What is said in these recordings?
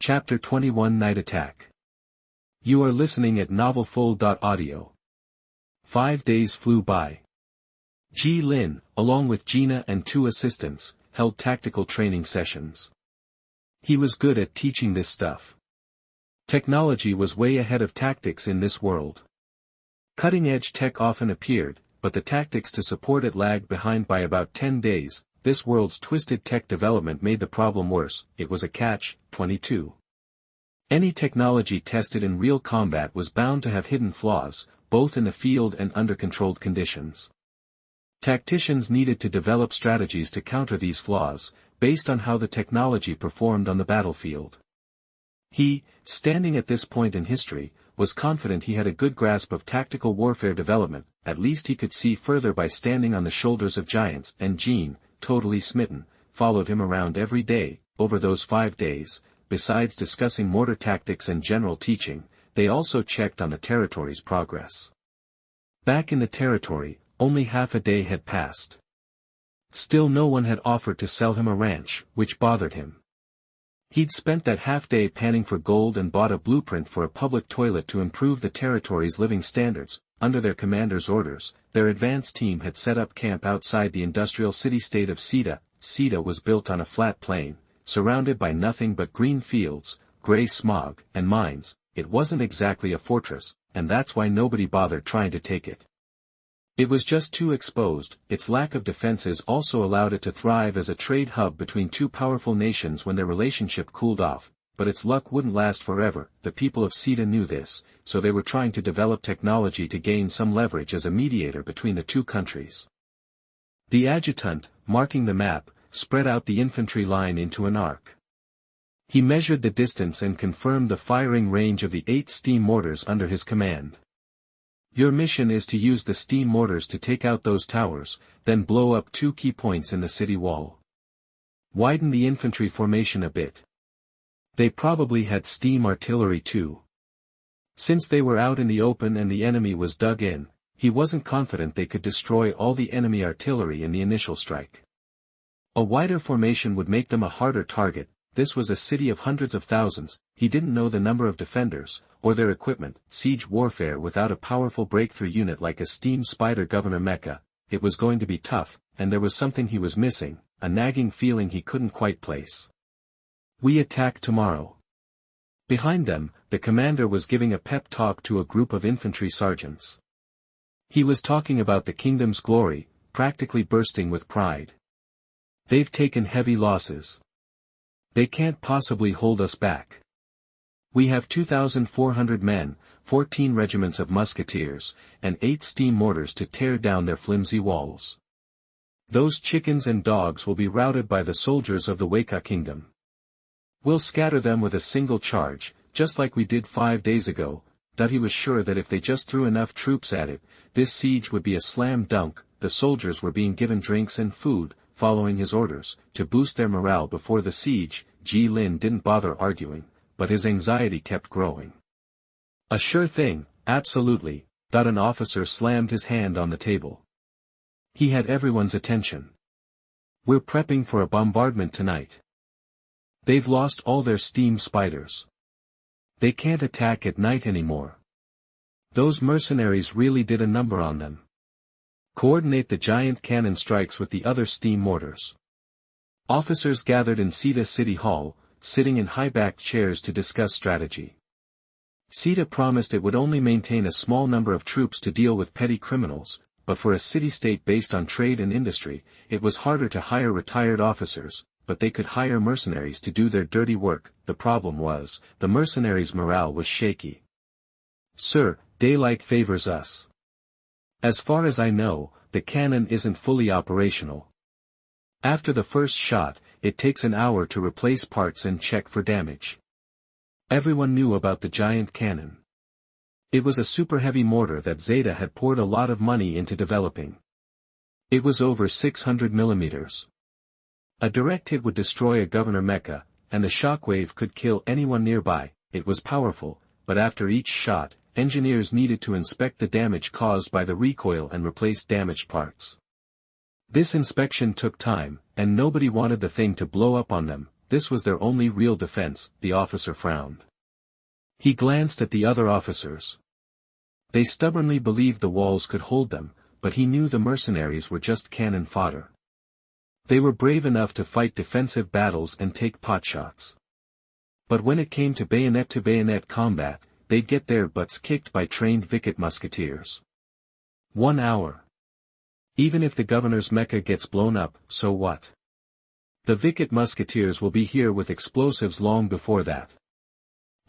Chapter 21 Night Attack. You are listening at novelfull.audio. 5 days flew by. Ji Lin, along with Gina and 2 assistants, held tactical training sessions. He was good at teaching this stuff. Technology was way ahead of tactics in this world. Cutting-edge tech often appeared, but the tactics to support it lagged behind by about 10 days. This world's twisted tech development made the problem worse. It was a catch-22. Any technology tested in real combat was bound to have hidden flaws, both in the field and under controlled conditions. Tacticians needed to develop strategies to counter these flaws, based on how the technology performed on the battlefield. He, standing at this point in history, was confident he had a good grasp of tactical warfare development. At least he could see further by standing on the shoulders of giants, and Jean, totally smitten, followed him around every day. Over those 5 days, besides discussing mortar tactics and general teaching, they also checked on the territory's progress. Back in the territory, only half a day had passed. Still no one had offered to sell him a ranch, which bothered him. He'd spent that half-day panning for gold and bought a blueprint for a public toilet to improve the territory's living standards. Under their commander's orders, their advance team had set up camp outside the industrial city-state of Sita. Sita was built on a flat plain, surrounded by nothing but green fields, gray smog, and mines. It wasn't exactly a fortress, and that's why nobody bothered trying to take it. It was just too exposed. Its lack of defenses also allowed it to thrive as a trade hub between 2 powerful nations when their relationship cooled off, but its luck wouldn't last forever. The people of Sita knew this, so they were trying to develop technology to gain some leverage as a mediator between the 2 countries. The adjutant, marking the map, spread out the infantry line into an arc. He measured the distance and confirmed the firing range of the 8 steam mortars under his command. Your mission is to use the steam mortars to take out those towers, then blow up 2 key points in the city wall. Widen the infantry formation a bit. They probably had steam artillery too. Since they were out in the open and the enemy was dug in, he wasn't confident they could destroy all the enemy artillery in the initial strike. A wider formation would make them a harder target. This was a city of hundreds of thousands. He didn't know the number of defenders, or their equipment. Siege warfare without a powerful breakthrough unit like a steam spider Governor Mecha. It was going to be tough, and there was something he was missing, a nagging feeling he couldn't quite place. We attack tomorrow. Behind them, the commander was giving a pep talk to a group of infantry sergeants. He was talking about the kingdom's glory, practically bursting with pride. They've taken heavy losses. They can't possibly hold us back. We have 2,400 men, 14 regiments of musketeers, and 8 steam mortars to tear down their flimsy walls. Those chickens and dogs will be routed by the soldiers of the Weka kingdom. We'll scatter them with a single charge, just like we did 5 days ago. That he was sure that if they just threw enough troops at it, this siege would be a slam dunk. The soldiers were being given drinks and food, following his orders, to boost their morale before the siege. Ji Lin didn't bother arguing, but his anxiety kept growing. A sure thing, absolutely. An officer slammed his hand on the table. He had everyone's attention. We're prepping for a bombardment tonight. They've lost all their steam spiders. They can't attack at night anymore. Those mercenaries really did a number on them. Coordinate the giant cannon strikes with the other steam mortars. Officers gathered in Sita City Hall, sitting in high-backed chairs to discuss strategy. Sita promised it would only maintain a small number of troops to deal with petty criminals, but for a city-state based on trade and industry, it was harder to hire retired officers, but they could hire mercenaries to do their dirty work. The problem was, the mercenaries' morale was shaky. Sir, daylight favors us. As far as I know, the cannon isn't fully operational. After the first shot, it takes an hour to replace parts and check for damage. Everyone knew about the giant cannon. It was a super-heavy mortar that Zeta had poured a lot of money into developing. It was over 600 millimeters. A direct hit would destroy a Governor Mecha, and the shockwave could kill anyone nearby. It was powerful, but after each shot, engineers needed to inspect the damage caused by the recoil and replace damaged parts. This inspection took time, and nobody wanted the thing to blow up on them. this was their only real defense. The officer frowned. He glanced at the other officers. They stubbornly believed the walls could hold them, but he knew the mercenaries were just cannon fodder. They were brave enough to fight defensive battles and take potshots. But when it came to bayonet combat, they'd get their butts kicked by trained Vicket musketeers. 1 hour. Even if the governor's mecha gets blown up, so what? The Vicket musketeers will be here with explosives long before that.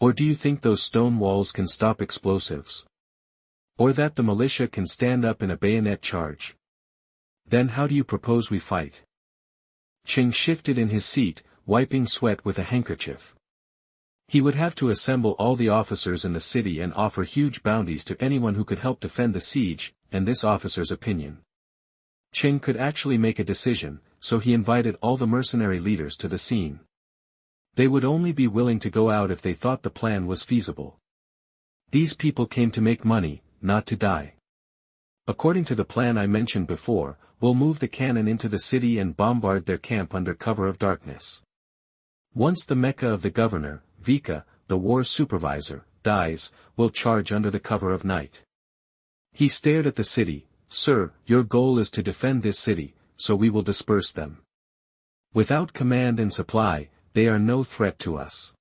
Or do you think those stone walls can stop explosives? Or that the militia can stand up in a bayonet charge? Then how do you propose we fight? Ching shifted in his seat, wiping sweat with a handkerchief. He would have to assemble all the officers in the city and offer huge bounties to anyone who could help defend the siege, and this officer's opinion. Ching could actually make a decision, so he invited all the mercenary leaders to the scene. They would only be willing to go out if they thought the plan was feasible. These people came to make money, not to die. According to the plan I mentioned before, we'll move the cannon into the city and bombard their camp under cover of darkness. Once the mecha of the governor, Vika, the war's supervisor, dies, we'll charge under the cover of night. He stared at the city. Sir, your goal is to defend this city, so we will disperse them. Without command and supply, they are no threat to us.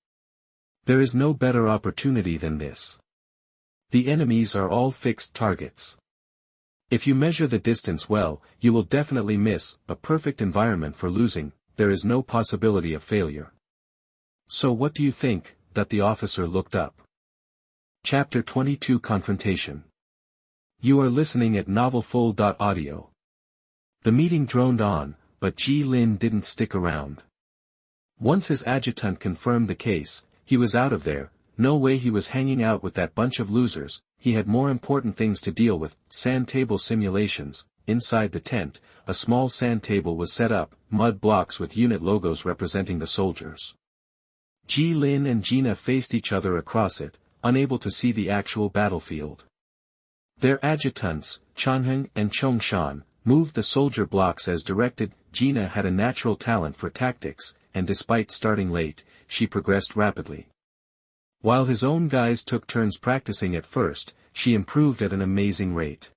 There is no better opportunity than this. The enemies are all fixed targets. If you measure the distance well, you will definitely miss. A perfect environment for losing. There is no possibility of failure. So what do you think? That the officer looked up. Chapter 22 Confrontation. You are listening at novelfull.audio. The meeting droned on, but Ji Lin didn't stick around. Once his adjutant confirmed the case, he was out of there. No way he was hanging out with that bunch of losers. He had more important things to deal with. Sand table simulations. Inside the tent, a small sand table was set up, mud blocks with unit logos representing the soldiers. Ji Lin and Gina faced each other across it, unable to see the actual battlefield. Their adjutants, Chanheng and Chongshan, moved the soldier blocks as directed. Gina had a natural talent for tactics, and despite starting late, she progressed rapidly. While his own guys took turns practicing at first, she improved at an amazing rate.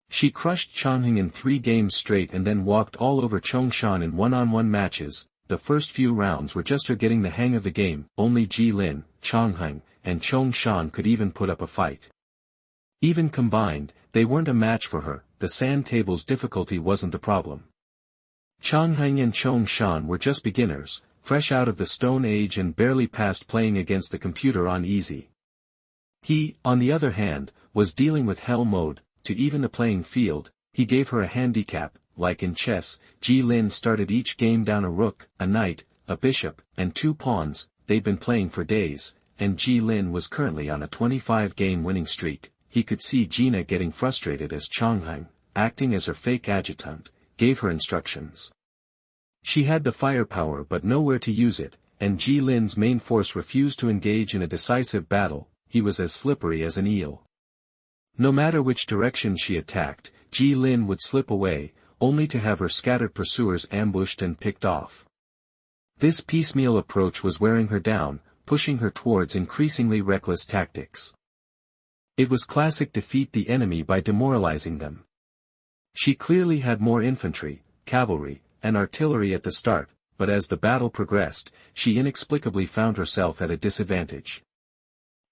She crushed Chanheng in 3 games straight and then walked all over Chongshan in one-on-one matches. The first few rounds were just her getting the hang of the game. Only Ji Lin, Chanheng, and Chongshan could even put up a fight. Even combined, they weren't a match for her. The sand table's difficulty wasn't the problem. Chanheng and Chongshan were just beginners, fresh out of the Stone Age and barely past playing against the computer on easy. He, on the other hand, was dealing with hell mode. To even the playing field, he gave her a handicap. Like in chess, Ji Lin started each game down a rook, a knight, a bishop, and 2 pawns. They'd been playing for days, and Ji Lin was currently on a 25-game winning streak. He could see Gina getting frustrated as Changheng, acting as her fake adjutant, gave her instructions. She had the firepower but nowhere to use it, and Ji Lin's main force refused to engage in a decisive battle. He was as slippery as an eel. No matter which direction she attacked, Ji Lin would slip away, only to have her scattered pursuers ambushed and picked off. This piecemeal approach was wearing her down, pushing her towards increasingly reckless tactics. It was classic defeat the enemy by demoralizing them. She clearly had more infantry, cavalry, and artillery at the start, but as the battle progressed, she inexplicably found herself at a disadvantage.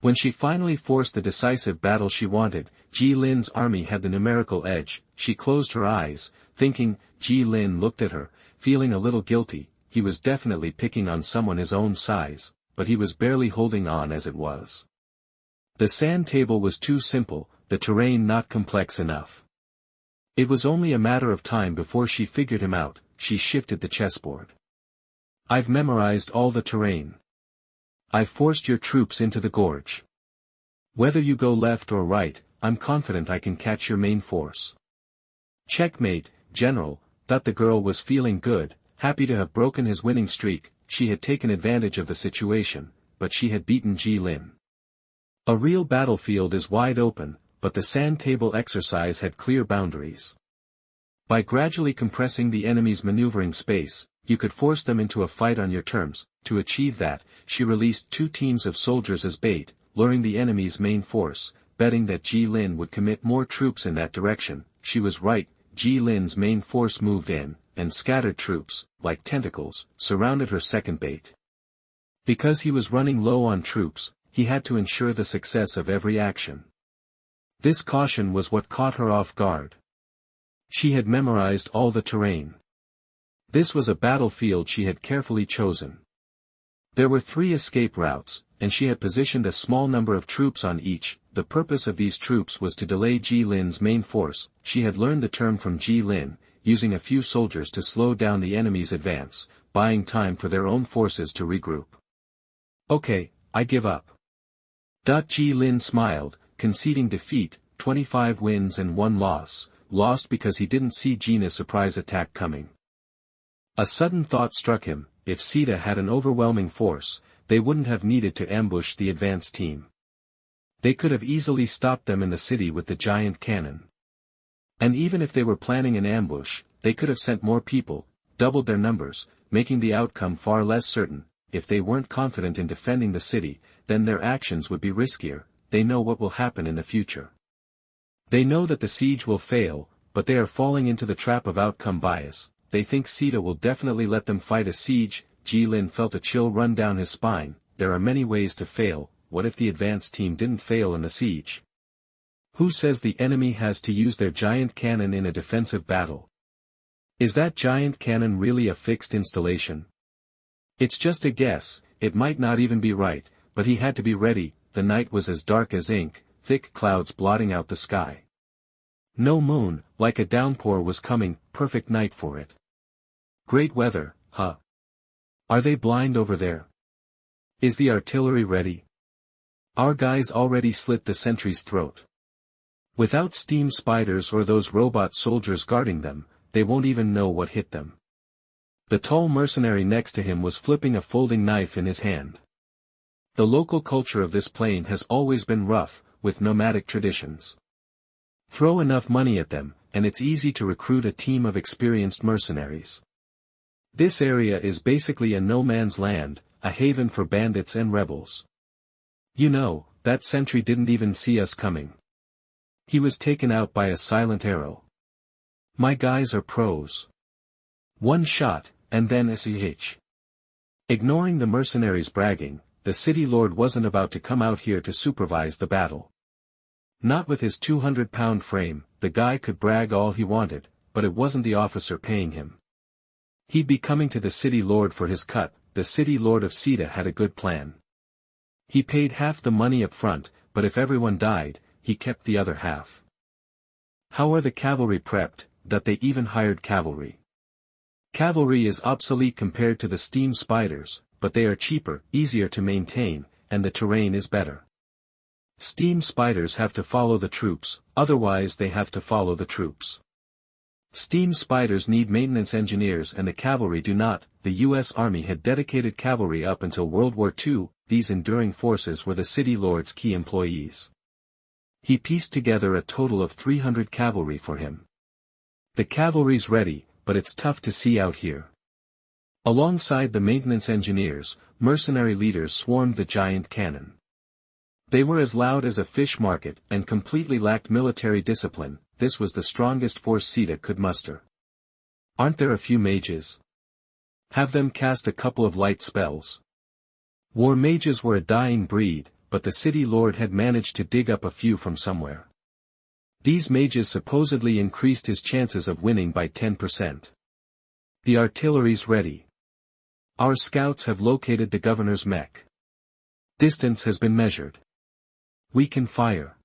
When she finally forced the decisive battle she wanted, Ji Lin's army had the numerical edge. She closed her eyes, thinking. Ji Lin looked at her, feeling a little guilty. He was definitely picking on someone his own size, but he was barely holding on as it was. The sand table was too simple, the terrain not complex enough. It was only a matter of time before she figured him out. She shifted the chessboard. I've memorized all the terrain. I've forced your troops into the gorge. Whether you go left or right, I'm confident I can catch your main force. Checkmate, General. Thought the girl was feeling good, happy to have broken his winning streak. She had taken advantage of the situation, but she had beaten Ji Lin. A real battlefield is wide open, but the sand table exercise had clear boundaries. By gradually compressing the enemy's maneuvering space, you could force them into a fight on your terms. To achieve that, she released 2 teams of soldiers as bait, luring the enemy's main force, betting that Ji-Lin would commit more troops in that direction. She was right. Ji-Lin's main force moved in, and scattered troops, like tentacles, surrounded her second bait. Because he was running low on troops, he had to ensure the success of every action. This caution was what caught her off guard. She had memorized all the terrain. This was a battlefield she had carefully chosen. There were 3 escape routes, and she had positioned a small number of troops on each. The purpose of these troops was to delay Ji-Lin's main force. She had learned the term from Ji-Lin, using a few soldiers to slow down the enemy's advance, buying time for their own forces to regroup. Okay, I give up. Ji-Lin smiled, conceding defeat, 25 wins and 1 loss, lost because he didn't see Gina's surprise attack coming. A sudden thought struck him: if Sita had an overwhelming force, they wouldn't have needed to ambush the advance team. They could have easily stopped them in the city with the giant cannon. And even if they were planning an ambush, they could have sent more people, doubled their numbers, making the outcome far less certain. If they weren't confident in defending the city, then their actions would be riskier. They know what will happen in the future. They know that the siege will fail, but they are falling into the trap of outcome bias. They think Sita will definitely let them fight a siege. Ji-Lin felt a chill run down his spine. There are many ways to fail. What if the advance team didn't fail in the siege? Who says the enemy has to use their giant cannon in a defensive battle? Is that giant cannon really a fixed installation? It's just a guess. It might not even be right, but he had to be ready. The night was as dark as ink, thick clouds blotting out the sky. No moon, like a downpour was coming. Perfect night for it. Great weather, huh? Are they blind over there? Is the artillery ready? Our guys already slit the sentry's throat. Without steam spiders or those robot soldiers guarding them, they won't even know what hit them. The tall mercenary next to him was flipping a folding knife in his hand. The local culture of this plane has always been rough, with nomadic traditions. Throw enough money at them, and it's easy to recruit a team of experienced mercenaries. This area is basically a no man's land, a haven for bandits and rebels. You know, that sentry didn't even see us coming. He was taken out by a silent arrow. My guys are pros. 1 shot, and then SEH. Ignoring the mercenaries' bragging, the city lord wasn't about to come out here to supervise the battle. Not with his 200-pound frame. The guy could brag all he wanted, but it wasn't the officer paying him. He'd be coming to the city lord for his cut. The city lord of Sita had a good plan. He paid half the money up front, but if everyone died, he kept the other half. How are the cavalry prepped? That they even hired cavalry. Cavalry is obsolete compared to the steam spiders, but they are cheaper, easier to maintain, and the terrain is better. Steam spiders have to follow the troops, otherwise they have to follow the troops. Steam spiders need maintenance engineers and the cavalry do not. The U.S. Army had dedicated cavalry up until World War II. These enduring forces were the city lord's key employees. He pieced together a total of 300 cavalry for him. The cavalry's ready, but it's tough to see out here. Alongside the maintenance engineers, mercenary leaders swarmed the giant cannon. They were as loud as a fish market and completely lacked military discipline. This was the strongest force Sita could muster. Aren't there a few mages? Have them cast a couple of light spells. War mages were a dying breed, but the city lord had managed to dig up a few from somewhere. These mages supposedly increased his chances of winning by 10%. The artillery's ready. Our scouts have located the governor's mech. Distance has been measured. We can fire.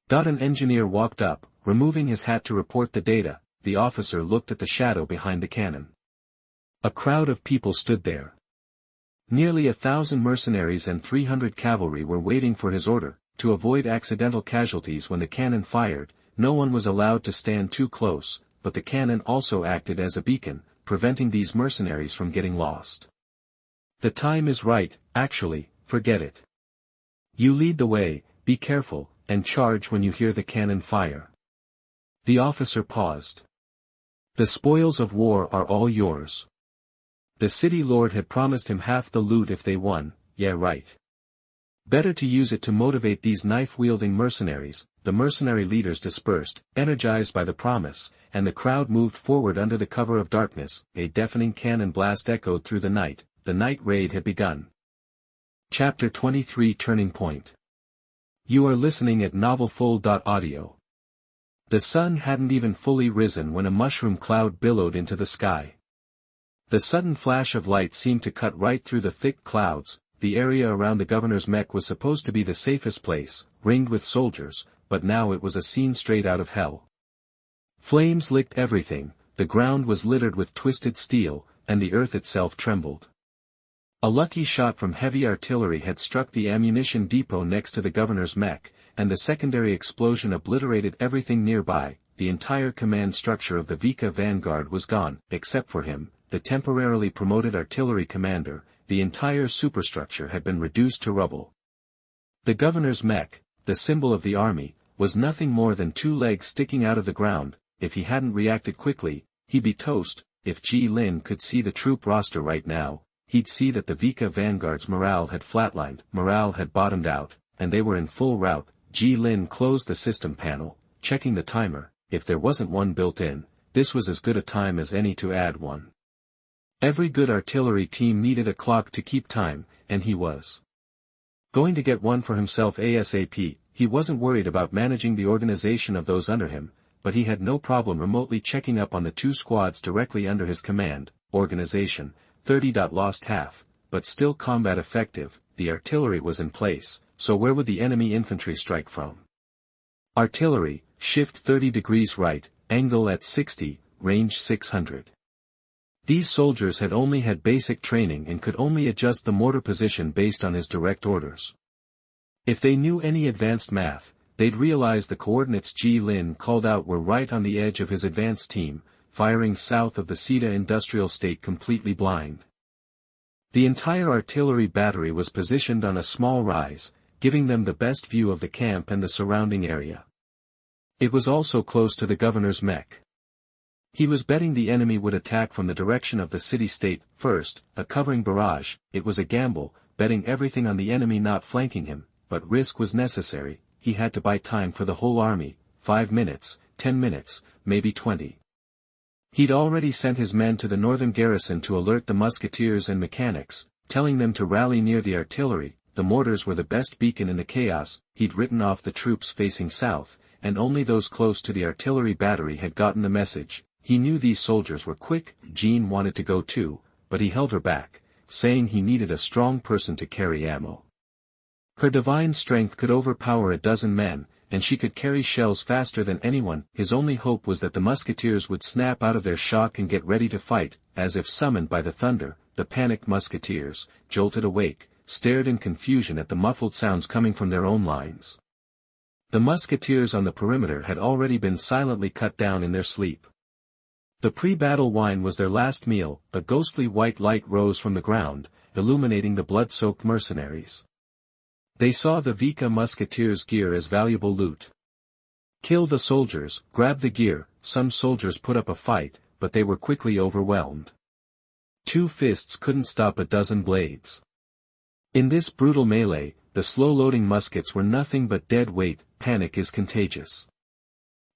An engineer walked up, removing his hat to report the data. The officer looked at the shadow behind the cannon. A crowd of people stood there. Nearly 1,000 mercenaries and 300 cavalry were waiting for his order. To avoid accidental casualties when the cannon fired, no one was allowed to stand too close, but the cannon also acted as a beacon, preventing these mercenaries from getting lost. The time is right. Actually, forget it. You lead the way, be careful, and charge when you hear the cannon fire. The officer paused. The spoils of war are all yours. The city lord had promised him half the loot if they won, yeah right. Better to use it to motivate these knife-wielding mercenaries. The mercenary leaders dispersed, energized by the promise, and the crowd moved forward under the cover of darkness. A deafening cannon blast echoed through the night. The night raid had begun. Chapter 23 Turning Point. You are listening at novelfull.audio. The sun hadn't even fully risen when a mushroom cloud billowed into the sky. The sudden flash of light seemed to cut right through the thick clouds. The area around the governor's mech was supposed to be the safest place, ringed with soldiers, but now it was a scene straight out of hell. Flames licked everything, the ground was littered with twisted steel, and the earth itself trembled. A lucky shot from heavy artillery had struck the ammunition depot next to the governor's mech, and the secondary explosion obliterated everything nearby. The entire command structure of the Vika vanguard was gone, except for him, the temporarily promoted artillery commander. The entire superstructure had been reduced to rubble. The governor's mech, the symbol of the army, was nothing more than two legs sticking out of the ground. If he hadn't reacted quickly, he'd be toast. If Ji Lin could see the troop roster right now, he'd see that the Vika vanguard's morale had flatlined, morale had bottomed out, and they were in full rout. Ji Lin closed the system panel, checking the timer. If there wasn't one built in, this was as good a time as any to add one. Every good artillery team needed a clock to keep time, and he was going to get one for himself ASAP. He wasn't worried about managing the organization of those under him, but he had no problem remotely checking up on the two squads directly under his command. Organization, 30. Lost half, but still combat effective. The artillery was in place, so where would the enemy infantry strike from? Artillery, shift 30 degrees right, angle at 60, range 600. These soldiers had only had basic training and could only adjust the mortar position based on his direct orders. If they knew any advanced math, they'd realize the coordinates Ji Lin called out were right on the edge of his advanced team, firing south of the Sita industrial state completely blind. The entire artillery battery was positioned on a small rise, giving them the best view of the camp and the surrounding area. It was also close to the governor's mech. He was betting the enemy would attack from the direction of the city-state first, a covering barrage. It was a gamble, betting everything on the enemy not flanking him, but risk was necessary. He had to buy time for the whole army, 5 minutes, 10 minutes, maybe 20. He'd already sent his men to the northern garrison to alert the musketeers and mechanics, telling them to rally near the artillery. The mortars were the best beacon in the chaos. He'd written off the troops facing south, and only those close to the artillery battery had gotten the message. He knew these soldiers were quick. Jean wanted to go too, but he held her back, saying he needed a strong person to carry ammo. Her divine strength could overpower a dozen men, and she could carry shells faster than anyone. His only hope was that the musketeers would snap out of their shock and get ready to fight. As if summoned by the thunder, the panicked musketeers, jolted awake, stared in confusion at the muffled sounds coming from their own lines. The musketeers on the perimeter had already been silently cut down in their sleep. The pre-battle wine was their last meal. A ghostly white light rose from the ground, illuminating the blood-soaked mercenaries. They saw the Vika musketeers' gear as valuable loot. Kill the soldiers, grab the gear. Some soldiers put up a fight, but they were quickly overwhelmed. 2 fists couldn't stop a dozen blades. In this brutal melee, the slow-loading muskets were nothing but dead weight. Panic is contagious.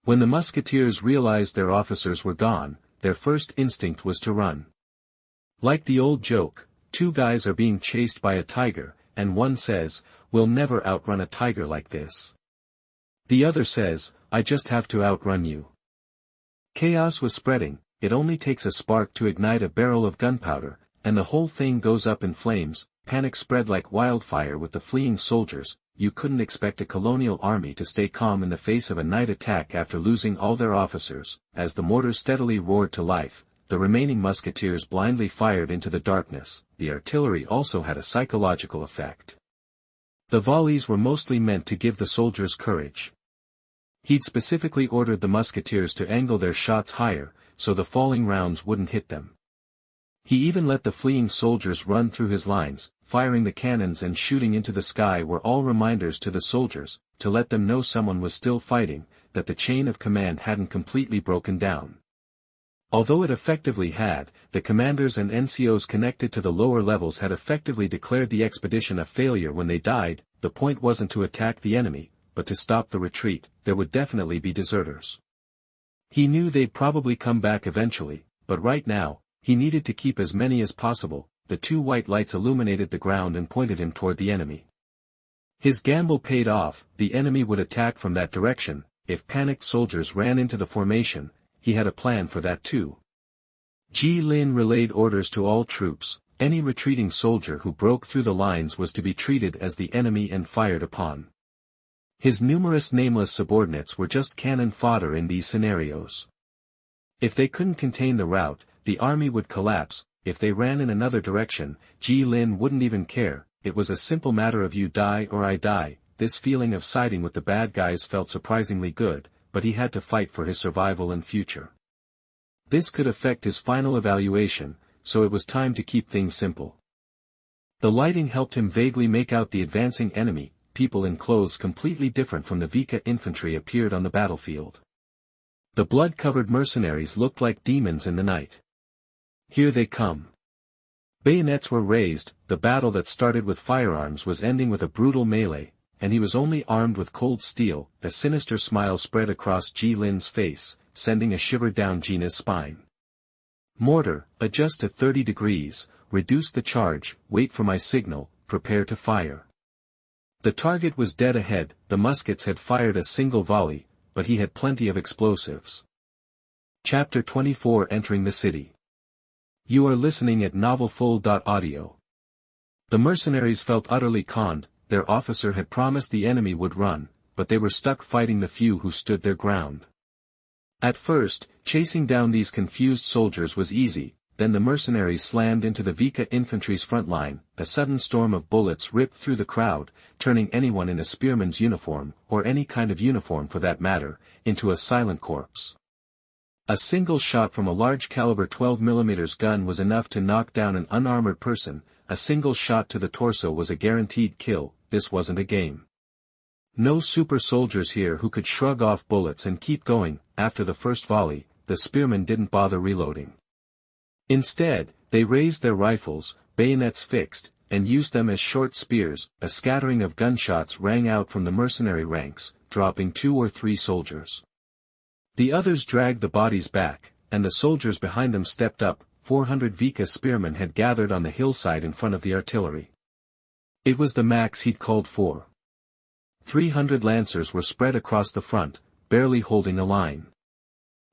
When the musketeers realized their officers were gone, their first instinct was to run. Like the old joke, 2 guys are being chased by a tiger, and one says, "We'll never outrun a tiger like this." The other says, "I just have to outrun you." Chaos was spreading. It only takes a spark to ignite a barrel of gunpowder, and the whole thing goes up in flames. Panic spread like wildfire with the fleeing soldiers. You couldn't expect a colonial army to stay calm in the face of a night attack after losing all their officers. As the mortars steadily roared to life, the remaining musketeers blindly fired into the darkness. The artillery also had a psychological effect. The volleys were mostly meant to give the soldiers courage. He'd specifically ordered the musketeers to angle their shots higher, so the falling rounds wouldn't hit them. He even let the fleeing soldiers run through his lines. Firing the cannons and shooting into the sky were all reminders to the soldiers, to let them know someone was still fighting, that the chain of command hadn't completely broken down. Although it effectively had, the commanders and NCOs connected to the lower levels had effectively declared the expedition a failure when they died. The point wasn't to attack the enemy, but to stop the retreat. There would definitely be deserters. He knew they'd probably come back eventually, but right now, he needed to keep as many as possible. The two white lights illuminated the ground and pointed him toward the enemy. His gamble paid off. The enemy would attack from that direction. If panicked soldiers ran into the formation, he had a plan for that too. Ji Lin relayed orders to all troops. Any retreating soldier who broke through the lines was to be treated as the enemy and fired upon. His numerous nameless subordinates were just cannon fodder in these scenarios. If they couldn't contain the rout, the army would collapse. If they ran in another direction, Ji Lin wouldn't even care. It was a simple matter of you die or I die. This feeling of siding with the bad guys felt surprisingly good, but he had to fight for his survival and future. This could affect his final evaluation, so it was time to keep things simple. The lighting helped him vaguely make out the advancing enemy. People in clothes completely different from the Vika infantry appeared on the battlefield. The blood-covered mercenaries looked like demons in the night. Here they come. Bayonets were raised. The battle that started with firearms was ending with a brutal melee, and he was only armed with cold steel. A sinister smile spread across Ji Lin's face, sending a shiver down Gina's spine. Mortar, adjust to 30 degrees, reduce the charge, wait for my signal, prepare to fire. The target was dead ahead. The muskets had fired a single volley, but he had plenty of explosives. Chapter 24 Entering the City. You are listening at novelfull.audio. The mercenaries felt utterly conned. Their officer had promised the enemy would run, but they were stuck fighting the few who stood their ground. At first, chasing down these confused soldiers was easy. Then the mercenaries slammed into the Vika infantry's front line. A sudden storm of bullets ripped through the crowd, turning anyone in a spearman's uniform, or any kind of uniform for that matter, into a silent corpse. A single shot from a large-caliber 12mm gun was enough to knock down an unarmored person. A single shot to the torso was a guaranteed kill. This wasn't a game. No super soldiers here who could shrug off bullets and keep going. After the first volley, the spearmen didn't bother reloading. Instead, they raised their rifles, bayonets fixed, and used them as short spears. A scattering of gunshots rang out from the mercenary ranks, dropping 2 or 3 soldiers. The others dragged the bodies back, and the soldiers behind them stepped up. 400 Vika spearmen had gathered on the hillside in front of the artillery. It was the max he'd called for. 300 lancers were spread across the front, barely holding a line.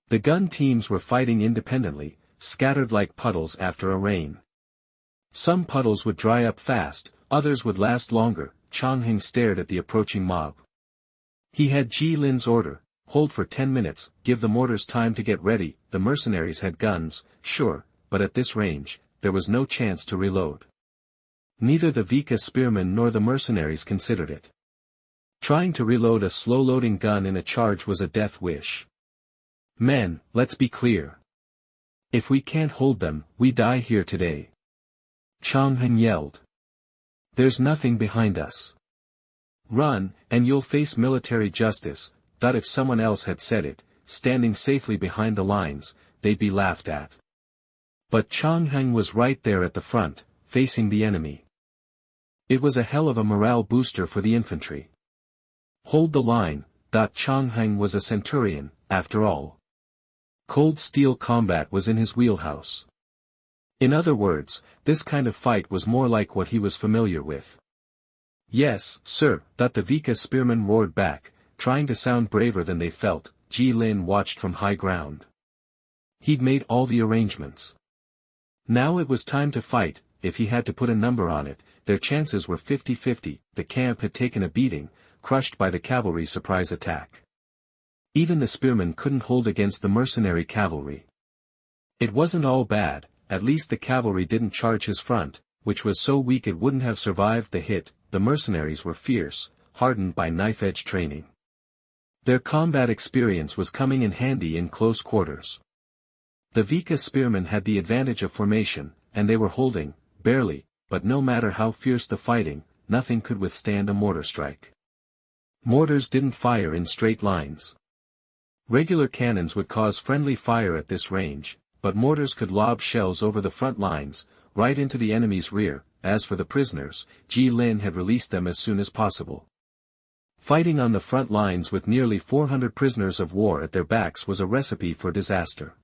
The gun teams were fighting independently, scattered like puddles after a rain. Some puddles would dry up fast, others would last longer. Changheng stared at the approaching mob. He had Ji Lin's order, hold for 10 minutes, give the mortars time to get ready. The mercenaries had guns, sure, but at this range, there was no chance to reload. Neither the Vika spearmen nor the mercenaries considered it. Trying to reload a slow-loading gun in a charge was a death wish. Men, let's be clear. If we can't hold them, we die here today. Changheng yelled. There's nothing behind us. Run, and you'll face military justice. But if someone else had said it, standing safely behind the lines, they'd be laughed at. But Changheng was right there at the front, facing the enemy. It was a hell of a morale booster for the infantry. Hold the line. Changheng was a centurion, after all. Cold steel combat was in his wheelhouse. In other words, this kind of fight was more like what he was familiar with. Yes, sir, the Vika spearmen roared back, trying to sound braver than they felt. Ji Lin watched from high ground. He'd made all the arrangements. Now it was time to fight. If he had to put a number on it, their chances were 50-50. The camp had taken a beating, crushed by the cavalry surprise attack. Even the spearmen couldn't hold against the mercenary cavalry. It wasn't all bad. At least the cavalry didn't charge his front, which was so weak it wouldn't have survived the hit. The mercenaries were fierce, hardened by knife-edge training. Their combat experience was coming in handy in close quarters. The Vika spearmen had the advantage of formation, and they were holding, barely, but no matter how fierce the fighting, nothing could withstand a mortar strike. Mortars didn't fire in straight lines. Regular cannons would cause friendly fire at this range, but mortars could lob shells over the front lines, right into the enemy's rear. As for the prisoners, Ji Lin had released them as soon as possible. Fighting on the front lines with nearly 400 prisoners of war at their backs was a recipe for disaster.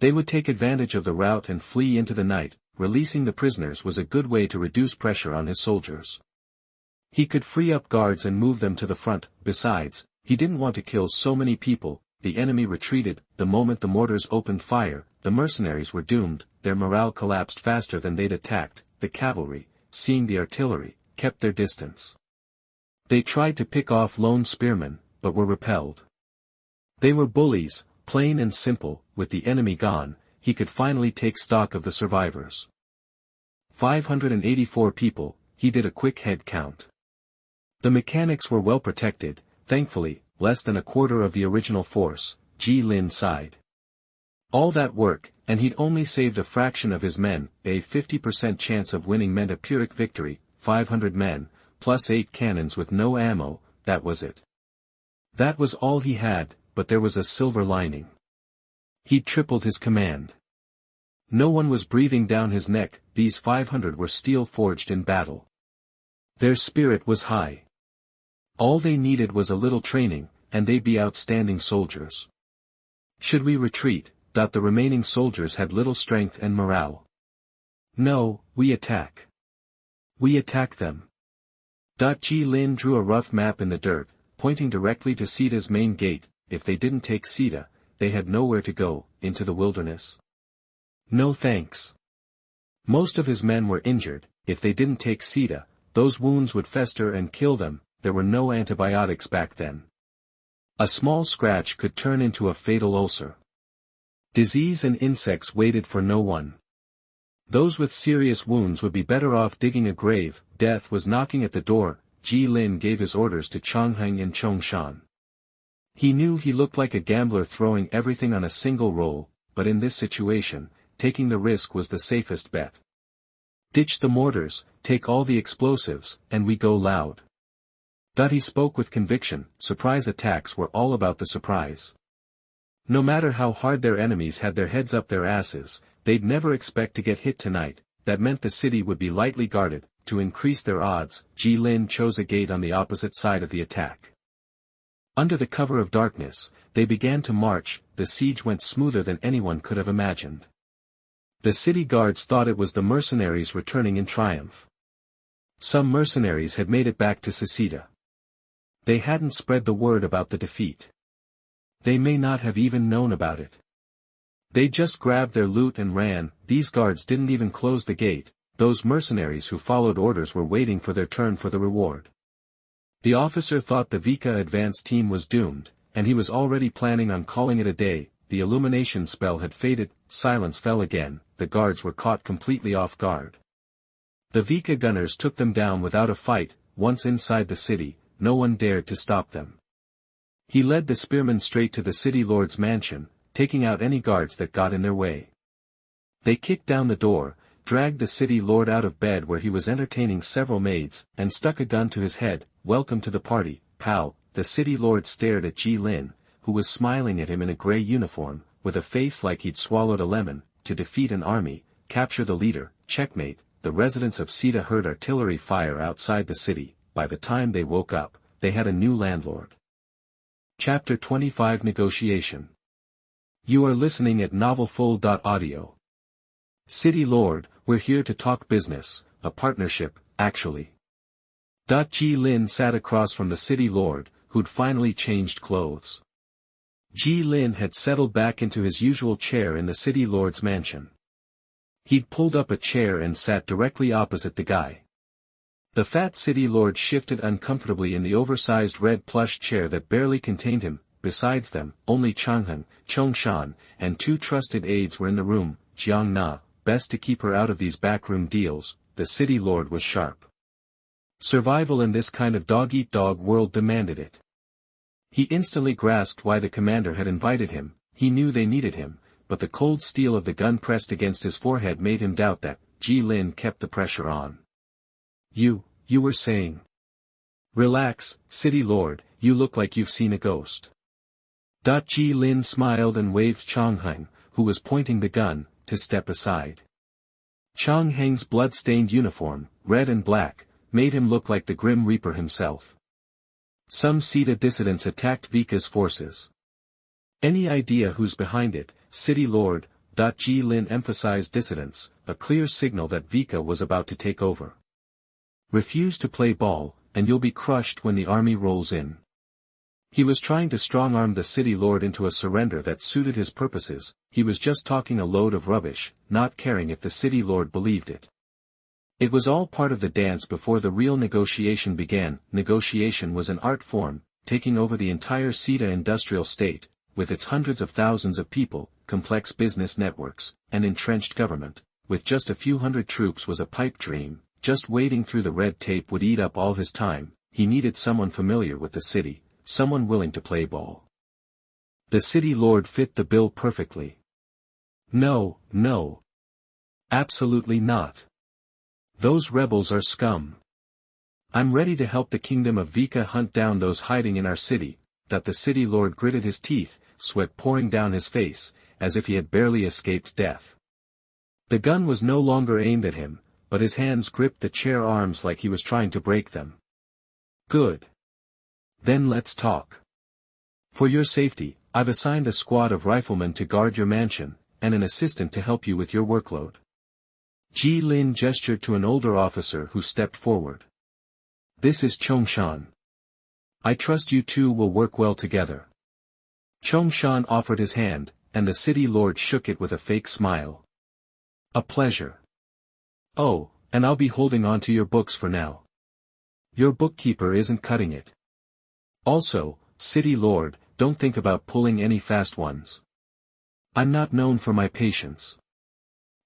They would take advantage of the rout and flee into the night. Releasing the prisoners was a good way to reduce pressure on his soldiers. He could free up guards and move them to the front. Besides, he didn't want to kill so many people. The enemy retreated. The moment the mortars opened fire, the mercenaries were doomed. Their morale collapsed faster than they'd attacked. The cavalry, seeing the artillery, kept their distance. They tried to pick off lone spearmen, but were repelled. They were bullies, plain and simple. With the enemy gone, he could finally take stock of the survivors. 584 people. He did a quick head count. The mechanics were well protected, thankfully, less than a quarter of the original force. Ji Lin sighed. All that work, and he'd only saved a fraction of his men. A 50% chance of winning meant a Pyrrhic victory. 500 men, plus 8 cannons with no ammo, that was it. That was all he had, but there was a silver lining. He'd tripled his command. No one was breathing down his neck. These 500 were steel forged in battle. Their spirit was high. All they needed was a little training, and they'd be outstanding soldiers. Should we retreat? The remaining soldiers had little strength and morale. No, we attack. We attack them. Ji Lin drew a rough map in the dirt, pointing directly to Sita's main gate. If they didn't take Sita, they had nowhere to go. Into the wilderness? No thanks. Most of his men were injured. If they didn't take Sita, those wounds would fester and kill them. There were no antibiotics back then. A small scratch could turn into a fatal ulcer. Disease and insects waited for no one. Those with serious wounds would be better off digging a grave. Death was knocking at the door. Ji Lin gave his orders to Chongheng and Chongshan. He knew he looked like a gambler throwing everything on a single roll, but in this situation, taking the risk was the safest bet. Ditch the mortars, take all the explosives, and we go loud. He spoke with conviction. Surprise attacks were all about the surprise. No matter how hard their enemies had their heads up their asses, they'd never expect to get hit tonight. That meant the city would be lightly guarded. To increase their odds, Ji Lin chose a gate on the opposite side of the attack. Under the cover of darkness, they began to march. The siege went smoother than anyone could have imagined. The city guards thought it was the mercenaries returning in triumph. Some mercenaries had made it back to Sisita. They hadn't spread the word about the defeat. They may not have even known about it. They just grabbed their loot and ran. These guards didn't even close the gate. Those mercenaries who followed orders were waiting for their turn for the reward. The officer thought the Vika advance team was doomed, and he was already planning on calling it a day. The illumination spell had faded. Silence fell again. The guards were caught completely off guard. The Vika gunners took them down without a fight. Once inside the city, no one dared to stop them. He led the spearmen straight to the city lord's mansion, taking out any guards that got in their way. They kicked down the door, dragged the city lord out of bed where he was entertaining several maids, and stuck a gun to his head. Welcome to the party, pal. The city lord stared at Ji Lin, who was smiling at him in a gray uniform, with a face like he'd swallowed a lemon. To defeat an army, capture the leader, checkmate. The residents of Sita heard artillery fire outside the city. By the time they woke up, they had a new landlord. Chapter 25 Negotiation. You are listening at novelfull.audio. City Lord, we're here to talk business, a partnership, actually. Ji Lin sat across from the city lord, who'd finally changed clothes. Ji Lin had settled back into his usual chair in the city lord's mansion. He'd pulled up a chair and sat directly opposite the guy. The fat city lord shifted uncomfortably in the oversized red plush chair that barely contained him. Besides them, only Changhen, Chongshan, and 2 trusted aides were in the room. Jiang Na, best to keep her out of these backroom deals. The city lord was sharp. Survival in this kind of dog-eat-dog world demanded it. He instantly grasped why the commander had invited him. He knew they needed him, but the cold steel of the gun pressed against his forehead made him doubt that. Ji Lin kept the pressure on. You were saying. Relax, city lord, you look like you've seen a ghost. Ji Lin smiled and waved Changhen, who was pointing the gun, to step aside. Chang Heng's blood-stained uniform, red and black, made him look like the Grim Reaper himself. Some Sita dissidents attacked Vika's forces. Any idea who's behind it? City Lord. Ji Lin emphasized dissidents, a clear signal that Vika was about to take over. Refuse to play ball, and you'll be crushed when the army rolls in. He was trying to strong-arm the city lord into a surrender that suited his purposes. He was just talking a load of rubbish, not caring if the city lord believed it. It was all part of the dance before the real negotiation began. Negotiation was an art form, taking over the entire Sita industrial state, with its hundreds of thousands of people, complex business networks, and entrenched government, with just a few hundred troops was a pipe dream. Just wading through the red tape would eat up all his time. He needed someone familiar with the city, someone willing to play ball. The city lord fit the bill perfectly. No, no. Absolutely not. Those rebels are scum. I'm ready to help the kingdom of Vika hunt down those hiding in our city. That the city lord gritted his teeth, sweat pouring down his face, as if he had barely escaped death. The gun was no longer aimed at him, but his hands gripped the chair arms like he was trying to break them. Good. Then let's talk. For your safety, I've assigned a squad of riflemen to guard your mansion, and an assistant to help you with your workload. Ji Lin gestured to an older officer who stepped forward. This is Chongshan. I trust you two will work well together. Chongshan offered his hand, and the city lord shook it with a fake smile. A pleasure. Oh, and I'll be holding on to your books for now. Your bookkeeper isn't cutting it. Also, city lord, don't think about pulling any fast ones. I'm not known for my patience.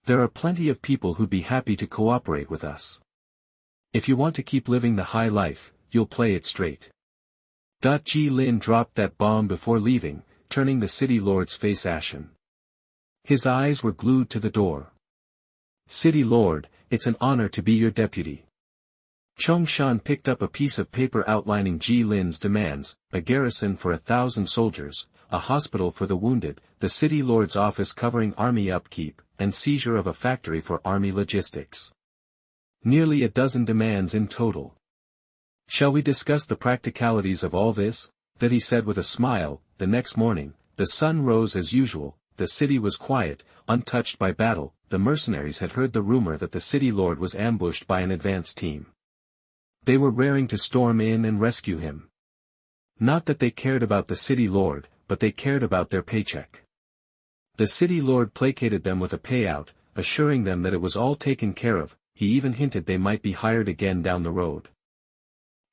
There are plenty of people who'd be happy to cooperate with us. If you want to keep living the high life, you'll play it straight. Ji Lin dropped that bomb before leaving, turning the city lord's face ashen. His eyes were glued to the door. City lord, it's an honor to be your deputy. Chongshan picked up a piece of paper outlining Ji Lin's demands: a garrison for 1,000 soldiers, a hospital for the wounded, the city lord's office covering army upkeep, and seizure of a factory for army logistics. Nearly a dozen demands in total. Shall we discuss the practicalities of all this? That he said with a smile. The next morning, the sun rose as usual, the city was quiet, untouched by battle. The mercenaries had heard the rumor that the city lord was ambushed by an advance team. They were raring to storm in and rescue him. Not that they cared about the city lord, but they cared about their paycheck. The city lord placated them with a payout, assuring them that it was all taken care of. He even hinted they might be hired again down the road.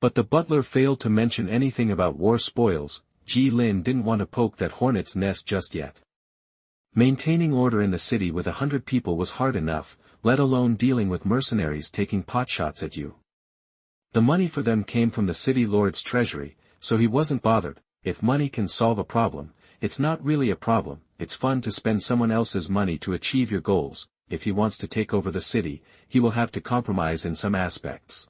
But the butler failed to mention anything about war spoils. Ji Lin didn't want to poke that hornet's nest just yet. Maintaining order in the city with 100 people was hard enough, let alone dealing with mercenaries taking potshots at you. The money for them came from the city lord's treasury, so he wasn't bothered. If money can solve a problem, it's not really a problem. It's fun to spend someone else's money to achieve your goals. If he wants to take over the city, he will have to compromise in some aspects.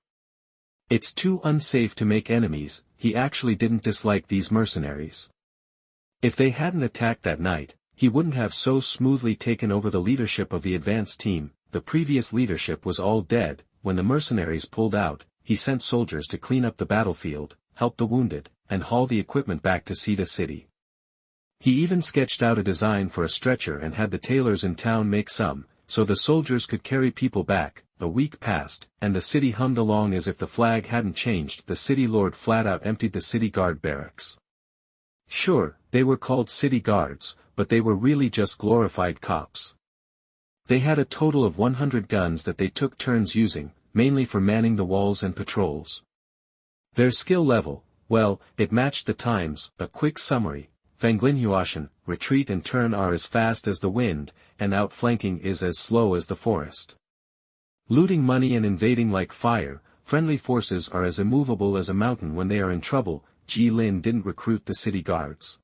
It's too unsafe to make enemies. He actually didn't dislike these mercenaries. If they hadn't attacked that night, he wouldn't have so smoothly taken over the leadership of the advance team. The previous leadership was all dead. When the mercenaries pulled out, he sent soldiers to clean up the battlefield, help the wounded, and haul the equipment back to Sita City. He even sketched out a design for a stretcher and had the tailors in town make some, so the soldiers could carry people back. A week passed, and the city hummed along as if the flag hadn't changed. The city lord flat out emptied the city guard barracks. Sure, they were called city guards, but they were really just glorified cops. They had a total of 100 guns that they took turns using, mainly for manning the walls and patrols. Their skill level, well, it matched the times. A quick summary: Fanglinhuashan, retreat and turn are as fast as the wind, and outflanking is as slow as the forest. Looting money and invading like fire, friendly forces are as immovable as a mountain when they are in trouble. Ji Lin didn't recruit the city guards.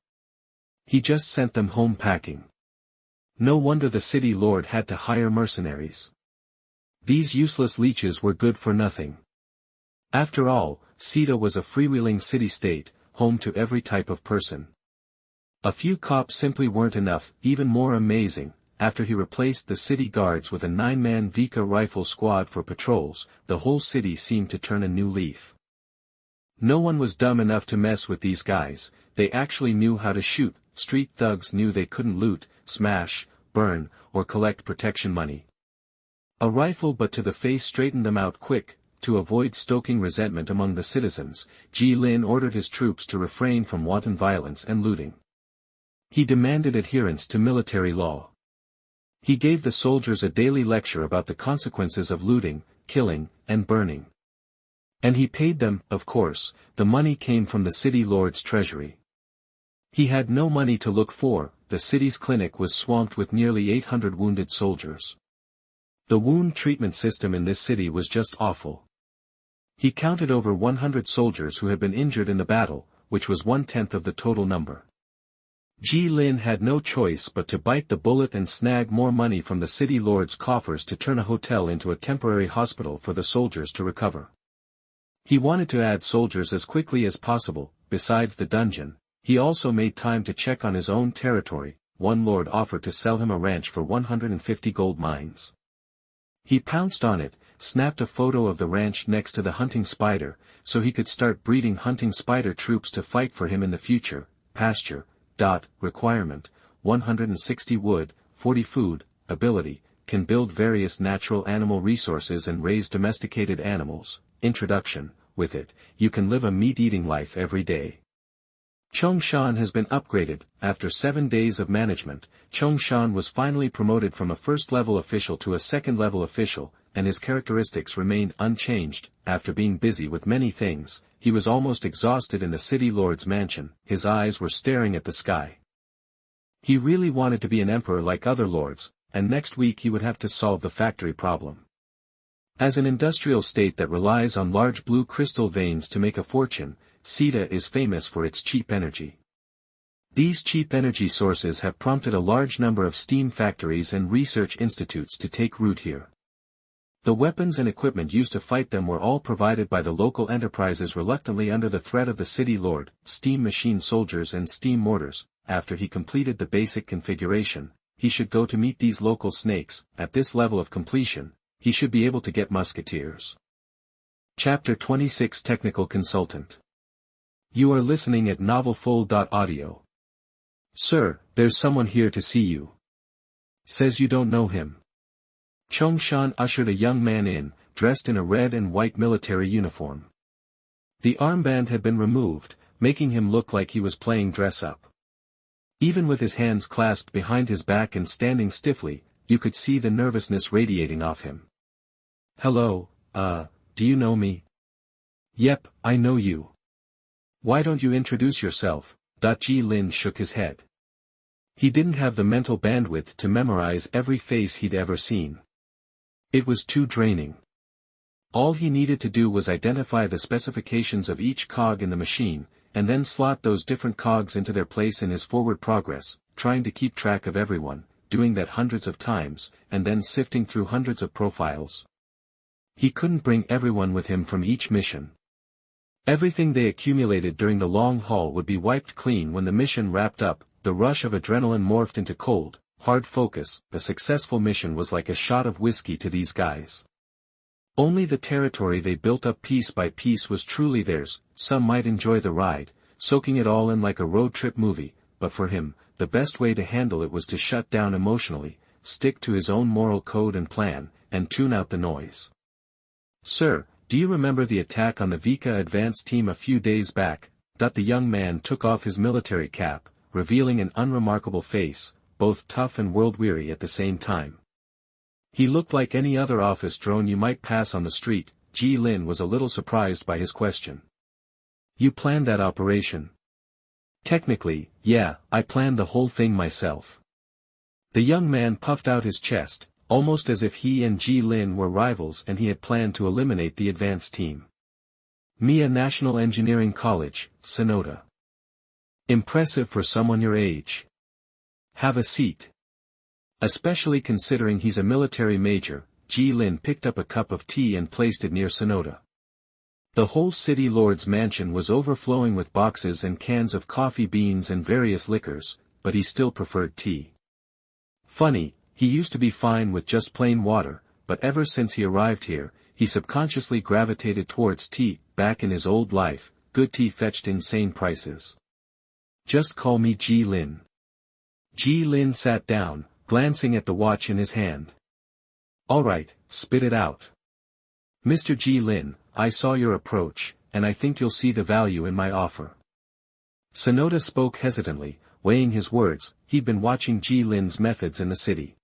He just sent them home packing. No wonder the city lord had to hire mercenaries. These useless leeches were good for nothing. After all, Sita was a freewheeling city-state, home to every type of person. A few cops simply weren't enough. Even more amazing, after he replaced the city guards with a 9-man Vika rifle squad for patrols, the whole city seemed to turn a new leaf. No one was dumb enough to mess with these guys. They actually knew how to shoot. Street thugs knew they couldn't loot, smash, burn, or collect protection money. A rifle but to the face straightened them out quick. To avoid stoking resentment among the citizens, Lin ordered his troops to refrain from wanton violence and looting. He demanded adherence to military law. He gave the soldiers a daily lecture about the consequences of looting, killing, and burning. And he paid them, of course. The money came from the city lord's treasury. He had no money to look for. The city's clinic was swamped with nearly 800 wounded soldiers. The wound treatment system in this city was just awful. He counted over 100 soldiers who had been injured in the battle, which was 1/10 of the total number. Lin had no choice but to bite the bullet and snag more money from the city lord's coffers to turn a hotel into a temporary hospital for the soldiers to recover. He wanted to add soldiers as quickly as possible. Besides the dungeon, he also made time to check on his own territory. One lord offered to sell him a ranch for 150 gold mines. He pounced on it, snapped a photo of the ranch next to the hunting spider, so he could start breeding hunting spider troops to fight for him in the future. Pasture. Requirement, 160 wood, 40 food. Ability, can build various natural animal resources and raise domesticated animals. Introduction, with it, you can live a meat-eating life every day. Chongshan has been upgraded. After 7 days of management, Chongshan was finally promoted from a first-level official to a second-level official, and his characteristics remained unchanged. After being busy with many things, he was almost exhausted in the city lord's mansion. His eyes were staring at the sky. He really wanted to be an emperor like other lords, and next week he would have to solve the factory problem. As an industrial state that relies on large blue crystal veins to make a fortune, Sita is famous for its cheap energy. These cheap energy sources have prompted a large number of steam factories and research institutes to take root here. The weapons and equipment used to fight them were all provided by the local enterprises reluctantly under the threat of the city lord. Steam machine soldiers and steam mortars. After he completed the basic configuration, he should go to meet these local snakes. At this level of completion, he should be able to get musketeers. Chapter 26 Technical Consultant. You are listening at novelfull.audio. Sir, there's someone here to see you. Says you don't know him. Chongshan ushered a young man in, dressed in a red and white military uniform. The armband had been removed, making him look like he was playing dress-up. Even with his hands clasped behind his back and standing stiffly, you could see the nervousness radiating off him. Hello, do you know me? Yep, I know you. Why don't you introduce yourself? Lin shook his head. He didn't have the mental bandwidth to memorize every face he'd ever seen. It was too draining. All he needed to do was identify the specifications of each cog in the machine, and then slot those different cogs into their place in his forward progress, trying to keep track of everyone, doing that hundreds of times, and then sifting through hundreds of profiles. He couldn't bring everyone with him from each mission. Everything they accumulated during the long haul would be wiped clean when the mission wrapped up. The rush of adrenaline morphed into cold, hard focus. A successful mission was like a shot of whiskey to these guys. Only the territory they built up piece by piece was truly theirs. Some might enjoy the ride, soaking it all in like a road trip movie, but for him, the best way to handle it was to shut down emotionally, stick to his own moral code and plan, and tune out the noise. Sir, do you remember the attack on the Vika advance team a few days back? The young man took off his military cap, revealing an unremarkable face, both tough and world-weary at the same time. He looked like any other office drone you might pass on the street. Lin was a little surprised by his question. You planned that operation? Technically, yeah, I planned the whole thing myself. The young man puffed out his chest, almost as if he and Lin were rivals and he had planned to eliminate the advance team. Mia National Engineering College, Sonoda. Impressive for someone your age. Have a seat. Especially considering he's a military major, Lin picked up a cup of tea and placed it near Sonoda. The whole city lord's mansion was overflowing with boxes and cans of coffee beans and various liquors, but he still preferred tea. Funny, he used to be fine with just plain water, but ever since he arrived here, he subconsciously gravitated towards tea. Back in his old life, good tea fetched insane prices. Just call me Ji Lin. Ji Lin sat down, glancing at the watch in his hand. Alright, spit it out. Mr. Ji Lin, I saw your approach, and I think you'll see the value in my offer. Sonoda spoke hesitantly, weighing his words. He'd been watching Ji Lin's methods in the city.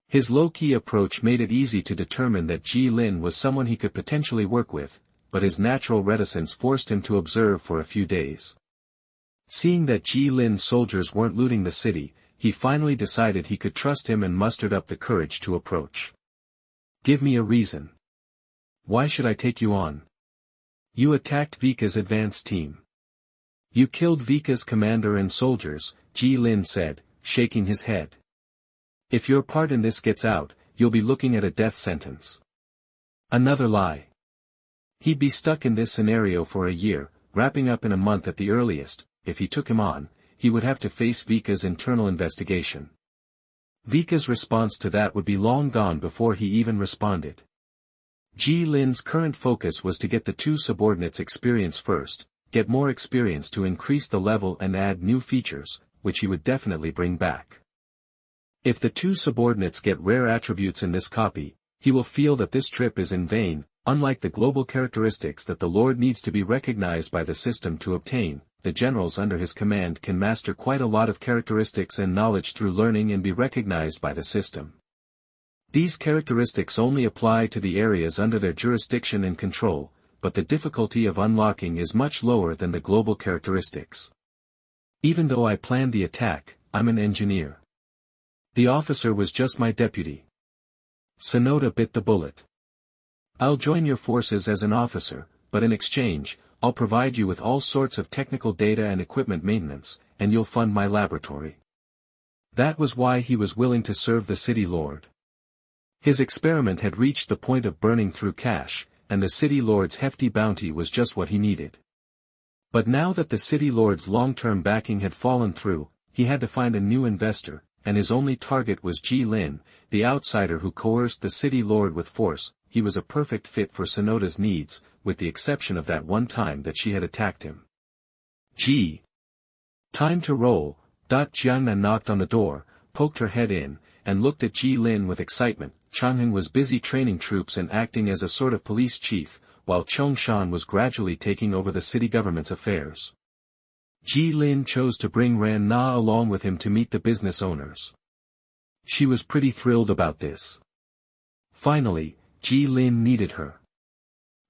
His low-key approach made it easy to determine that Ji Lin was someone he could potentially work with, but his natural reticence forced him to observe for a few days. Seeing that Ji Lin's soldiers weren't looting the city, he finally decided he could trust him and mustered up the courage to approach. Give me a reason. Why should I take you on? You attacked Vika's advance team. You killed Vika's commander and soldiers, Ji Lin said, shaking his head. If your part in this gets out, you'll be looking at a death sentence. Another lie. He'd be stuck in this scenario for a year, wrapping up in a month at the earliest. If he took him on, he would have to face Vika's internal investigation. Vika's response to that would be long gone before he even responded. Ji Lin's current focus was to get the two subordinates experience first, get more experience to increase the level and add new features, which he would definitely bring back. If the two subordinates get rare attributes in this copy, he will feel that this trip is in vain. Unlike the global characteristics that the Lord needs to be recognized by the system to obtain, the generals under his command can master quite a lot of characteristics and knowledge through learning and be recognized by the system. These characteristics only apply to the areas under their jurisdiction and control, but the difficulty of unlocking is much lower than the global characteristics. Even though I planned the attack, I'm an engineer. The officer was just my deputy. Sonoda bit the bullet. I'll join your forces as an officer, but in exchange, I'll provide you with all sorts of technical data and equipment maintenance, and you'll fund my laboratory. That was why he was willing to serve the city lord. His experiment had reached the point of burning through cash, and the city lord's hefty bounty was just what he needed. But now that the city lord's long-term backing had fallen through, he had to find a new investor, and his only target was Ji Lin, the outsider who coerced the city lord with force. He was a perfect fit for Sonoda's needs, with the exception of that one time that she had attacked him. Time to roll. Jiangnan knocked on the door, poked her head in, and looked at Ji Lin with excitement. Changheng was busy training troops and acting as a sort of police chief, while Chongshan was gradually taking over the city government's affairs. Ji Lin chose to bring Ran Na along with him to meet the business owners. She was pretty thrilled about this. Finally, Ji Lin needed her.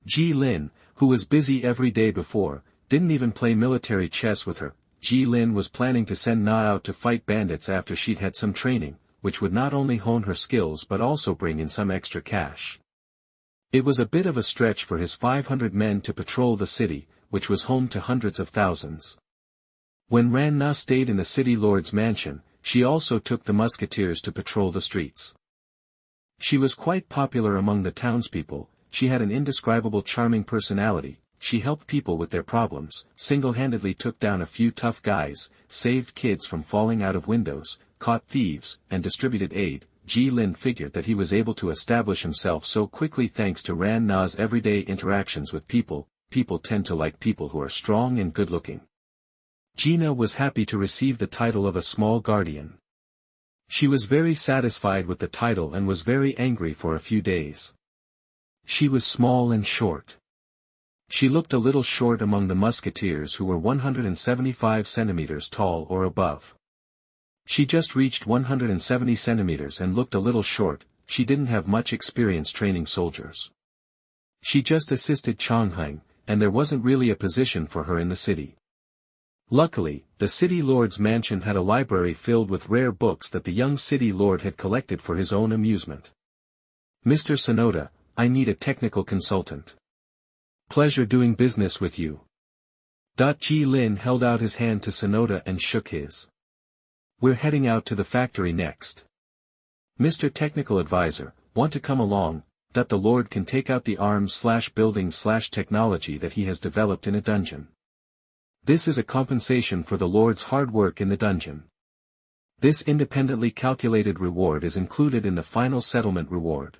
Ji Lin, who was busy every day before, didn't even play military chess with her. Ji Lin was planning to send Na out to fight bandits after she'd had some training, which would not only hone her skills but also bring in some extra cash. It was a bit of a stretch for his 500 men to patrol the city, which was home to hundreds of thousands. When Ran Na stayed in the city lord's mansion, she also took the musketeers to patrol the streets. She was quite popular among the townspeople. She had an indescribable charming personality. She helped people with their problems, single-handedly took down a few tough guys, saved kids from falling out of windows, caught thieves, and distributed aid. Ji Lin figured that he was able to establish himself so quickly thanks to Ran Na's everyday interactions with people. People tend to like people who are strong and good-looking. Gina was happy to receive the title of a small guardian. She was very satisfied with the title and was very angry for a few days. She was small and short. She looked a little short among the musketeers who were 175 centimeters tall or above. She just reached 170 centimeters and looked a little short. She didn't have much experience training soldiers. She just assisted Changheng, and there wasn't really a position for her in the city. Luckily, the city lord's mansion had a library filled with rare books that the young city lord had collected for his own amusement. Mr. Sonoda, I need a technical consultant. Pleasure doing business with you. Ji Lin held out his hand to Sonoda and shook his. We're heading out to the factory next. Mr. Technical Advisor, want to come along? that the Lord can take out the arms/building/technology that he has developed in a dungeon. This is a compensation for the Lord's hard work in the dungeon. This independently calculated reward is included in the final settlement reward.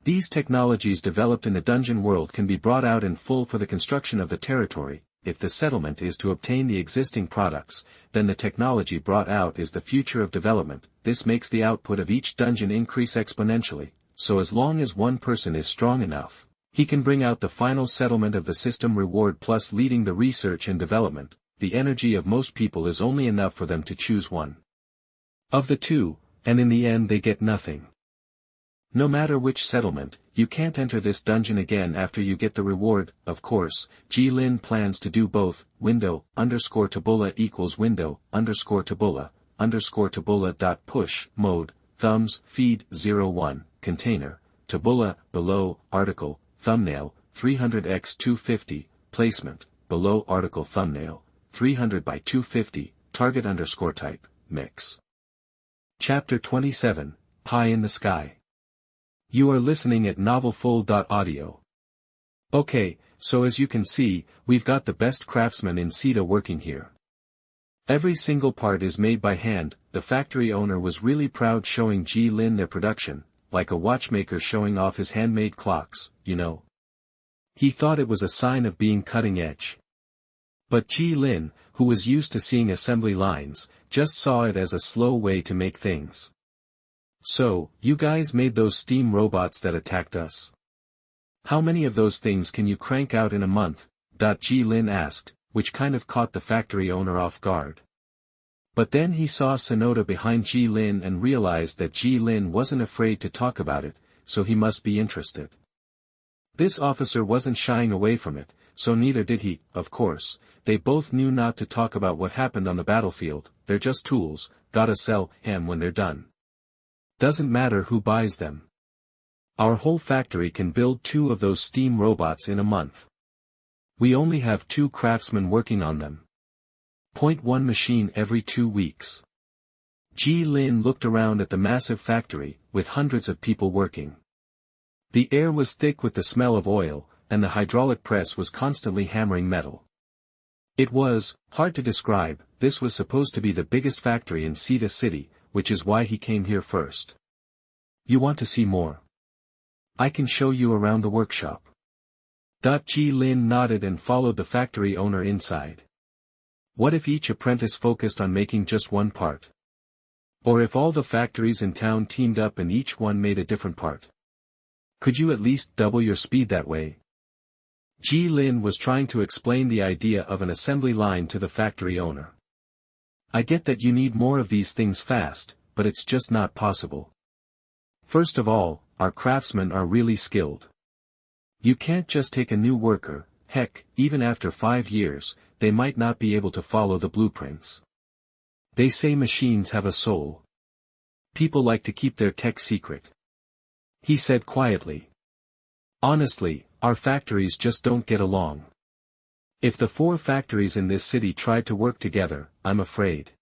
These technologies developed in the dungeon world can be brought out in full for the construction of the territory. If the settlement is to obtain the existing products, then the technology brought out is the future of development. This makes the output of each dungeon increase exponentially, so as long as one person is strong enough, he can bring out the final settlement of the system reward plus leading the research and development. The energy of most people is only enough for them to choose one of the two, and in the end they get nothing. No matter which settlement, you can't enter this dungeon again after you get the reward. Of course, Lin plans to do both. Window_tabula equals window_tabula_tabula.push mode, thumbs, feed 01, container, tabula, below, article, thumbnail, 300x250, placement, below article thumbnail, 300 by 250, target_type, mix. Chapter 27, Pie in the Sky. You are listening at novelfull.audio. Okay, so as you can see, we've got the best craftsmen in SITA working here. Every single part is made by hand. The factory owner was really proud showing Lin their production, like a watchmaker showing off his handmade clocks, you know. He thought it was a sign of being cutting edge. But Lin, who was used to seeing assembly lines, just saw it as a slow way to make things. So, you guys made those steam robots that attacked us? How many of those things can you crank out in a month? Lin asked, which kind of caught the factory owner off guard. But then he saw Sonoda behind Lin and realized that Lin wasn't afraid to talk about it, so he must be interested. This officer wasn't shying away from it, so neither did he. Of course, they both knew not to talk about what happened on the battlefield. They're just tools, gotta sell them when they're done. Doesn't matter who buys them. Our whole factory can build 2 of those steam robots in a month. We only have 2 craftsmen working on them. 1 machine every 2 weeks. Lin looked around at the massive factory, with hundreds of people working. The air was thick with the smell of oil, and the hydraulic press was constantly hammering metal. It was hard to describe. This was supposed to be the biggest factory in SITA City, which is why he came here first. You want to see more? I can show you around the workshop. Lin nodded and followed the factory owner inside. What if each apprentice focused on making just one part? Or if all the factories in town teamed up and each one made a different part? Could you at least double your speed that way? Lin was trying to explain the idea of an assembly line to the factory owner. I get that you need more of these things fast, but it's just not possible. First of all, our craftsmen are really skilled. You can't just take a new worker. Heck, even after 5 years, they might not be able to follow the blueprints. They say machines have a soul. People like to keep their tech secret. He said quietly. Honestly, our factories just don't get along. If the 4 factories in this city tried to work together, I'm afraid.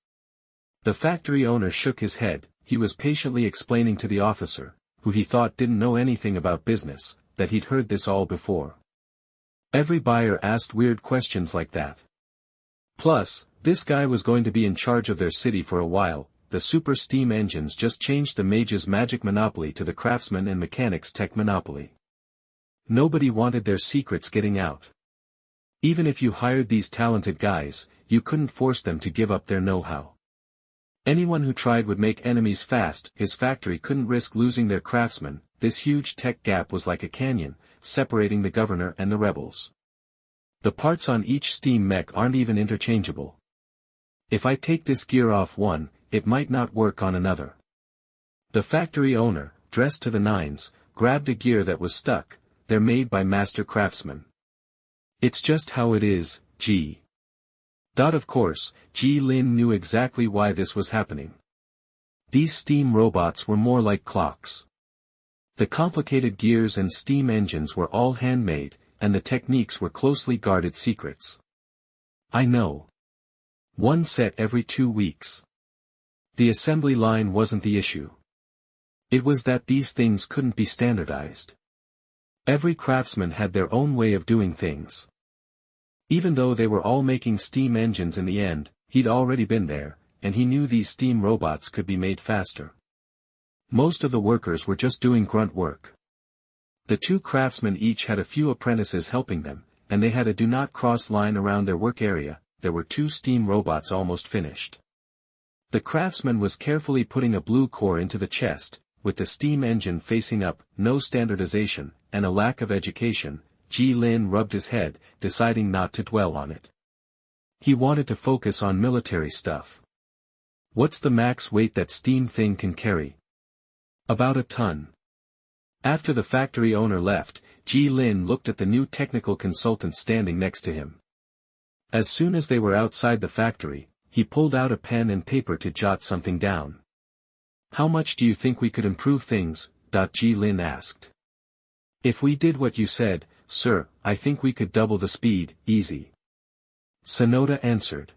The factory owner shook his head. He was patiently explaining to the officer, who he thought didn't know anything about business, that he'd heard this all before. Every buyer asked weird questions like that. Plus, this guy was going to be in charge of their city for a while. The super steam engines just changed the mage's magic monopoly to the craftsman and mechanics tech monopoly. Nobody wanted their secrets getting out. Even if you hired these talented guys, you couldn't force them to give up their know-how. Anyone who tried would make enemies fast. His factory couldn't risk losing their craftsmen. This huge tech gap was like a canyon, separating the governor and the rebels. The parts on each steam mech aren't even interchangeable. If I take this gear off one, it might not work on another. The factory owner, dressed to the nines, grabbed a gear that was stuck. They're made by master craftsmen. It's just how it is, Of course, Lin knew exactly why this was happening. These steam robots were more like clocks. The complicated gears and steam engines were all handmade, and the techniques were closely guarded secrets. I know. 1 set every 2 weeks. The assembly line wasn't the issue. It was that these things couldn't be standardized. Every craftsman had their own way of doing things. Even though they were all making steam engines in the end, he'd already been there, and he knew these steam robots could be made faster. Most of the workers were just doing grunt work. The two craftsmen each had a few apprentices helping them, and they had a do-not-cross line around their work area. There were 2 steam robots almost finished. The craftsman was carefully putting a blue core into the chest, with the steam engine facing up. No standardization, and a lack of education. Ji-Lin rubbed his head, deciding not to dwell on it. He wanted to focus on military stuff. What's the max weight that steam thing can carry? About a ton. After the factory owner left, Ji-Lin looked at the new technical consultant standing next to him. As soon as they were outside the factory, he pulled out a pen and paper to jot something down. How much do you think we could improve things? Ji-Lin asked. If we did what you said, sir, I think we could double the speed, easy. Sonoda answered.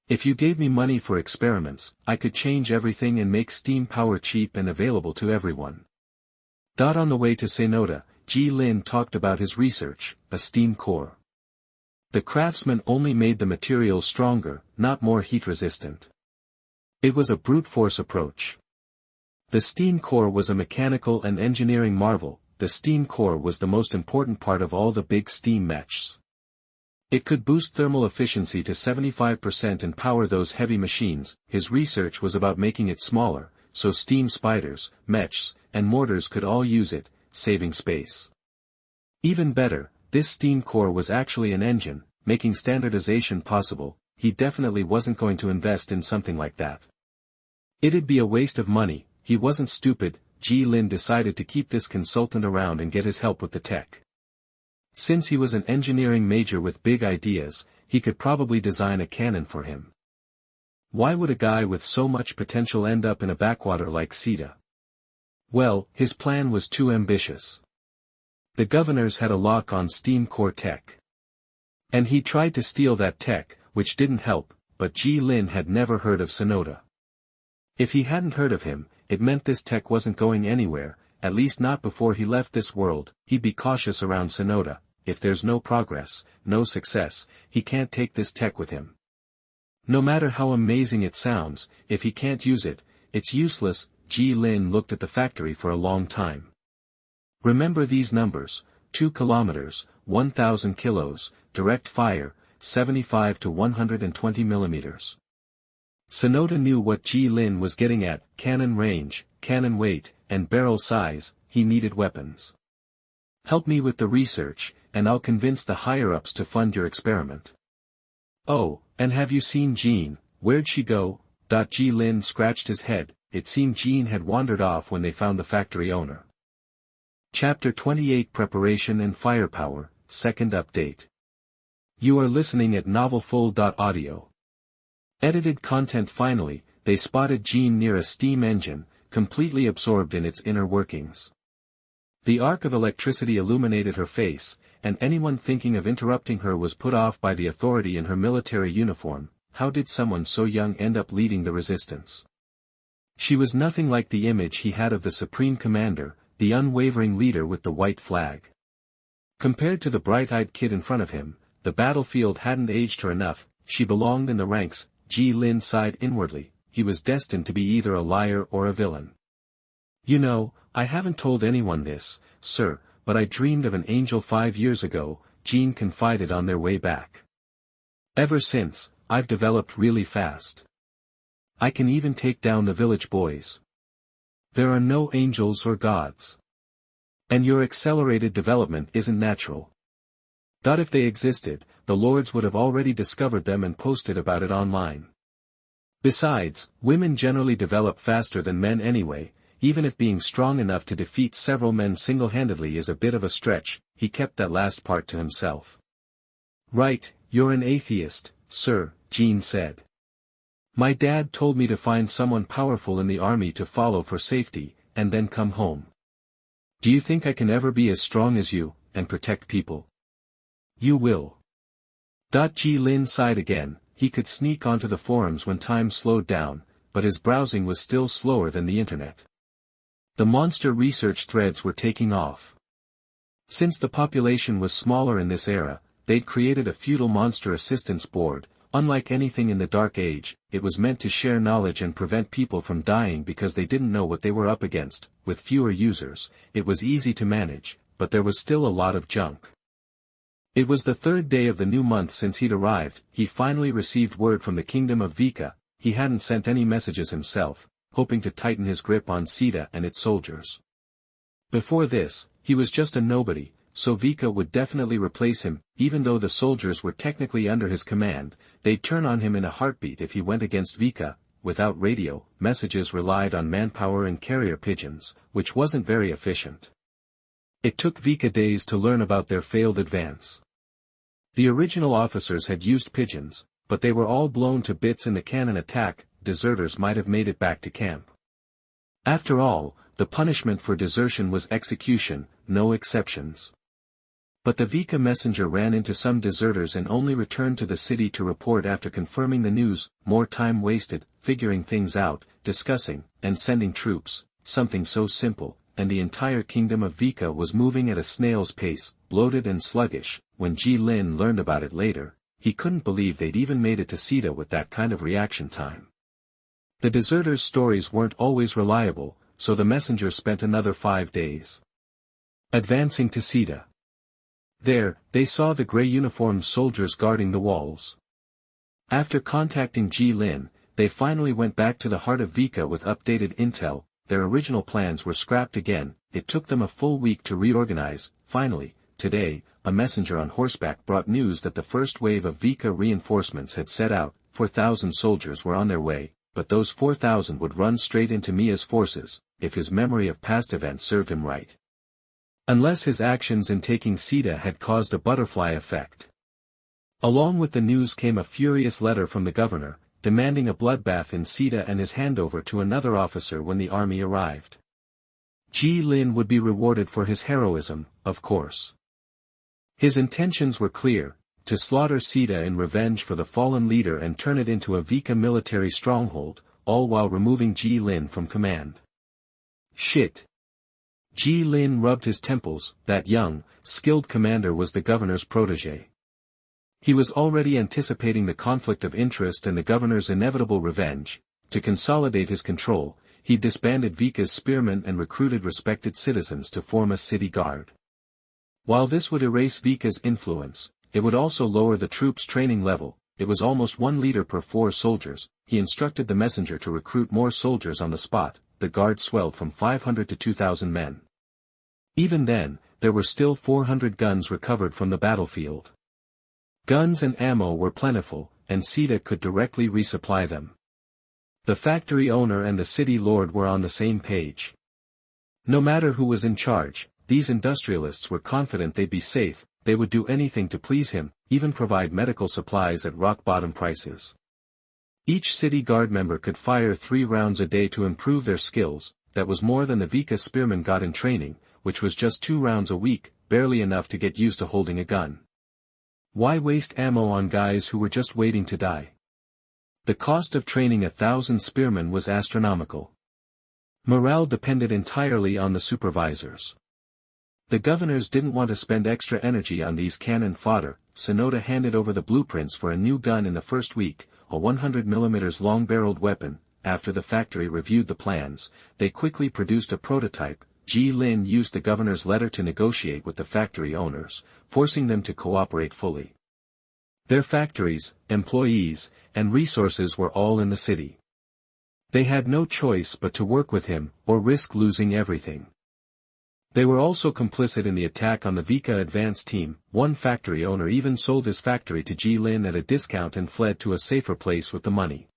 If you gave me money for experiments, I could change everything and make steam power cheap and available to everyone. On the way to Sonoda, Ji-Lin talked about his research, a steam core. The craftsman only made the materials stronger, not more heat-resistant. It was a brute force approach. The steam core was a mechanical and engineering marvel. The steam core was the most important part of all the big steam mechs. It could boost thermal efficiency to 75% and power those heavy machines. His research was about making it smaller, so steam spiders, mechs, and mortars could all use it, saving space. Even better, this steam core was actually an engine, making standardization possible. He definitely wasn't going to invest in something like that. It'd be a waste of money. He wasn't stupid. Ji-Lin decided to keep this consultant around and get his help with the tech. Since he was an engineering major with big ideas, he could probably design a cannon for him. Why would a guy with so much potential end up in a backwater like Sita? Well, his plan was too ambitious. The governors had a lock on steam core tech. And he tried to steal that tech, which didn't help, but Ji-Lin had never heard of Sonoda. If he hadn't heard of him, it meant this tech wasn't going anywhere, at least not before he left this world. He'd be cautious around Sonoda. If there's no progress, no success, he can't take this tech with him. No matter how amazing it sounds, if he can't use it, it's useless. Ji-Lin looked at the factory for a long time. Remember these numbers: 2 kilometers, 1,000 kilos, direct fire, 75 to 120 millimeters. Sonoda knew what Ji-Lin was getting at: cannon range, cannon weight, and barrel size. He needed weapons. Help me with the research, and I'll convince the higher-ups to fund your experiment. Oh, and have you seen Jean? Where'd she go? Ji-Lin scratched his head. It seemed Jean had wandered off when they found the factory owner. Chapter 28: Preparation and Firepower, Second Update. You are listening at novelfull.audio. Edited content. Finally, they spotted Jean near a steam engine, completely absorbed in its inner workings. The arc of electricity illuminated her face, and anyone thinking of interrupting her was put off by the authority in her military uniform. How did someone so young end up leading the resistance? She was nothing like the image he had of the Supreme Commander, the unwavering leader with the white flag. Compared to the bright-eyed kid in front of him, the battlefield hadn't aged her enough. She belonged in the ranks. Ji-Lin sighed inwardly. He was destined to be either a liar or a villain. You know, I haven't told anyone this, sir, but I dreamed of an angel 5 years ago, Jean confided on their way back. Ever since, I've developed really fast. I can even take down the village boys. There are no angels or gods. And your accelerated development isn't natural. If they existed, the lords would have already discovered them and posted about it online. Besides, women generally develop faster than men anyway, even if being strong enough to defeat several men single-handedly is a bit of a stretch. He kept that last part to himself. Right, you're an atheist, sir, Jean said. My dad told me to find someone powerful in the army to follow for safety, and then come home. Do you think I can ever be as strong as you, and protect people? You will. Ji-Lin sighed again. He could sneak onto the forums when time slowed down, but his browsing was still slower than the internet. The monster research threads were taking off. Since the population was smaller in this era, they'd created a feudal monster assistance board. Unlike anything in the Dark Age, it was meant to share knowledge and prevent people from dying because they didn't know what they were up against. With fewer users, it was easy to manage, but there was still a lot of junk. It was the third day of the new month since he'd arrived. He finally received word from the kingdom of Vika. He hadn't sent any messages himself, hoping to tighten his grip on Sita and its soldiers. Before this, he was just a nobody, so Vika would definitely replace him. Even though the soldiers were technically under his command, they'd turn on him in a heartbeat if he went against Vika. Without radio, messages relied on manpower and carrier pigeons, which wasn't very efficient. It took Vika days to learn about their failed advance. The original officers had used pigeons, but they were all blown to bits in the cannon attack. Deserters might have made it back to camp. After all, the punishment for desertion was execution, no exceptions. But the Vika messenger ran into some deserters and only returned to the city to report after confirming the news. More time wasted, figuring things out, discussing, and sending troops, something so simple, and the entire kingdom of Vika was moving at a snail's pace, bloated and sluggish. When Ji Lin learned about it later, he couldn't believe they'd even made it to Sita with that kind of reaction time. The deserters' stories weren't always reliable, so the messenger spent another 5 days advancing to Sita. There, they saw the gray-uniformed soldiers guarding the walls. After contacting Ji Lin, they finally went back to the heart of Vika with updated intel. Their original plans were scrapped again. It took them a full week to reorganize. Finally, today, a messenger on horseback brought news that the first wave of Vika reinforcements had set out. 4,000 soldiers were on their way, but those 4,000 would run straight into Mia's forces, if his memory of past events served him right. Unless his actions in taking Sita had caused a butterfly effect. Along with the news came a furious letter from the governor, demanding a bloodbath in Sita and his handover to another officer when the army arrived. Ji Lin would be rewarded for his heroism, of course. His intentions were clear, to slaughter Sita in revenge for the fallen leader and turn it into a Vika military stronghold, all while removing Ji Lin from command. Shit. Ji Lin rubbed his temples. That young, skilled commander was the governor's protege. He was already anticipating the conflict of interest and the governor's inevitable revenge. To consolidate his control, he disbanded Vika's spearmen and recruited respected citizens to form a city guard. While this would erase Vika's influence, it would also lower the troops' training level. It was almost 1 leader per 4 soldiers. He instructed the messenger to recruit more soldiers on the spot. The guard swelled from 500 to 2,000 men. Even then, there were still 400 guns recovered from the battlefield. Guns and ammo were plentiful, and Sita could directly resupply them. The factory owner and the city lord were on the same page. No matter who was in charge, these industrialists were confident they'd be safe. They would do anything to please him, even provide medical supplies at rock-bottom prices. Each city guard member could fire 3 rounds a day to improve their skills. That was more than the Vika spearmen got in training, which was just 2 rounds a week, barely enough to get used to holding a gun. Why waste ammo on guys who were just waiting to die? The cost of training 1,000 spearmen was astronomical. Morale depended entirely on the supervisors. The governors didn't want to spend extra energy on these cannon fodder. Sonoda handed over the blueprints for a new gun in the first week, a 100mm long-barreled weapon. After the factory reviewed the plans, they quickly produced a prototype. Ji Lin used the governor's letter to negotiate with the factory owners, forcing them to cooperate fully. Their factories, employees, and resources were all in the city. They had no choice but to work with him, or risk losing everything. They were also complicit in the attack on the Vika advance team. One factory owner even sold his factory to Ji Lin at a discount and fled to a safer place with the money.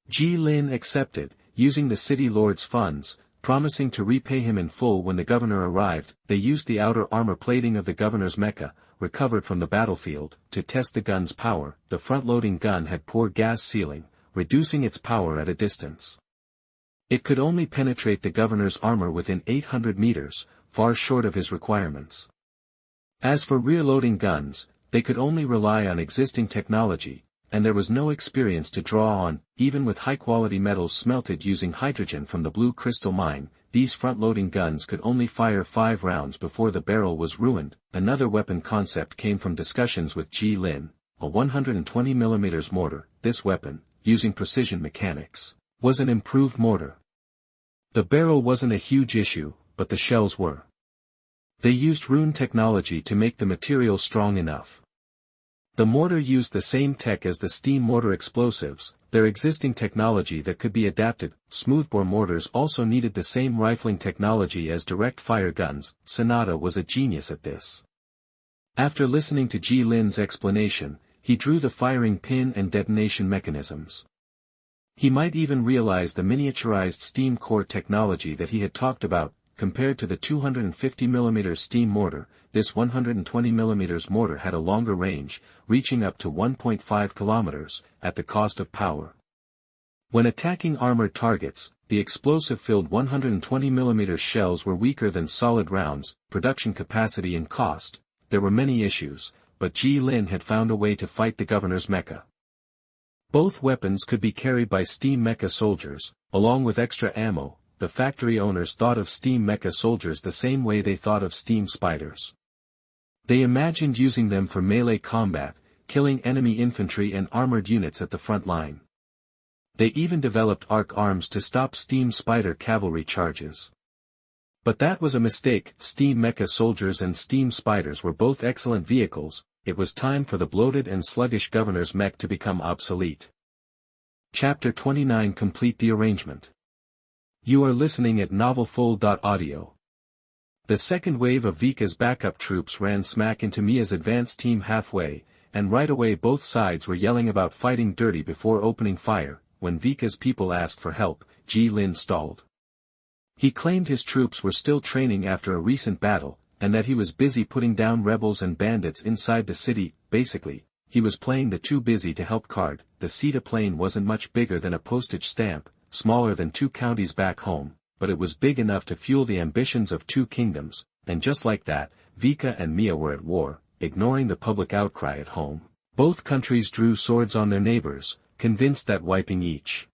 Ji Lin accepted, using the city lord's funds, promising to repay him in full when the governor arrived. They used the outer armor plating of the governor's mecha, recovered from the battlefield, to test the gun's power. The front-loading gun had poor gas sealing, reducing its power at a distance. It could only penetrate the governor's armor within 800 meters, far short of his requirements. As for rear-loading guns, they could only rely on existing technology, and there was no experience to draw on. Even with high-quality metals smelted using hydrogen from the blue crystal mine, these front-loading guns could only fire 5 rounds before the barrel was ruined. Another weapon concept came from discussions with Ji Lin, a 120mm mortar. This weapon, using precision mechanics, was an improved mortar. The barrel wasn't a huge issue, but the shells were. They used rune technology to make the material strong enough. The mortar used the same tech as the steam mortar explosives, their existing technology that could be adapted. Smoothbore mortars also needed the same rifling technology as direct-fire guns. Sonata was a genius at this. After listening to Ji Lin's explanation, he drew the firing pin and detonation mechanisms. He might even realize the miniaturized steam core technology that he had talked about. Compared to the 250mm steam mortar, this 120mm mortar had a longer range, reaching up to 1.5 kilometers, at the cost of power. When attacking armored targets, the explosive-filled 120mm shells were weaker than solid rounds. Production capacity and cost. There were many issues, but Ji Lin had found a way to fight the governor's mecha. Both weapons could be carried by steam mecha soldiers, along with extra ammo. The factory owners thought of steam mecha soldiers the same way they thought of steam spiders. They imagined using them for melee combat, killing enemy infantry and armored units at the front line. They even developed arc arms to stop steam spider cavalry charges. But that was a mistake. Steam mecha soldiers and steam spiders were both excellent vehicles. It was time for the bloated and sluggish governor's mech to become obsolete. Chapter 29. Complete the arrangement. You are listening at novelfull.audio. The second wave of Vika's backup troops ran smack into Mia's advance team halfway, and right away both sides were yelling about fighting dirty before opening fire. When Vika's people asked for help, Ji Lin stalled. He claimed his troops were still training after a recent battle, and that he was busy putting down rebels and bandits inside the city. Basically, he was playing the too busy to help card. The Sita plain wasn't much bigger than a postage stamp, smaller than 2 counties back home, but it was big enough to fuel the ambitions of 2 kingdoms, and just like that, Vika and Mia were at war. Ignoring the public outcry at home, both countries drew swords on their neighbors, convinced that wiping each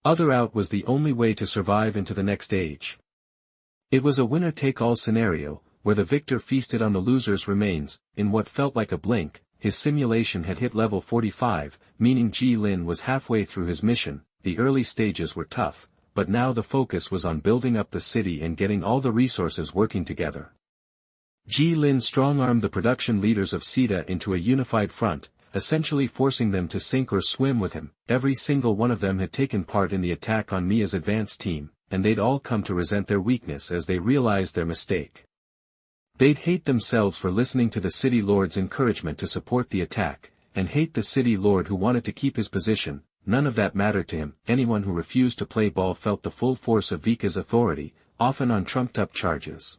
other out was the only way to survive into the next age. It was a winner-take-all scenario, where the victor feasted on the loser's remains. In what felt like a blink, his simulation had hit level 45, meaning Ji Lin was halfway through his mission. The early stages were tough, but now the focus was on building up the city and getting all the resources working together. Ji Lin strong-armed the production leaders of Sita into a unified front, essentially forcing them to sink or swim with him. Every single one of them had taken part in the attack on Mia's advance team, and they'd all come to resent their weakness as they realized their mistake. They'd hate themselves for listening to the city lord's encouragement to support the attack, and hate the city lord who wanted to keep his position. None of that mattered to him. Anyone who refused to play ball felt the full force of Vika's authority, often on trumped-up charges.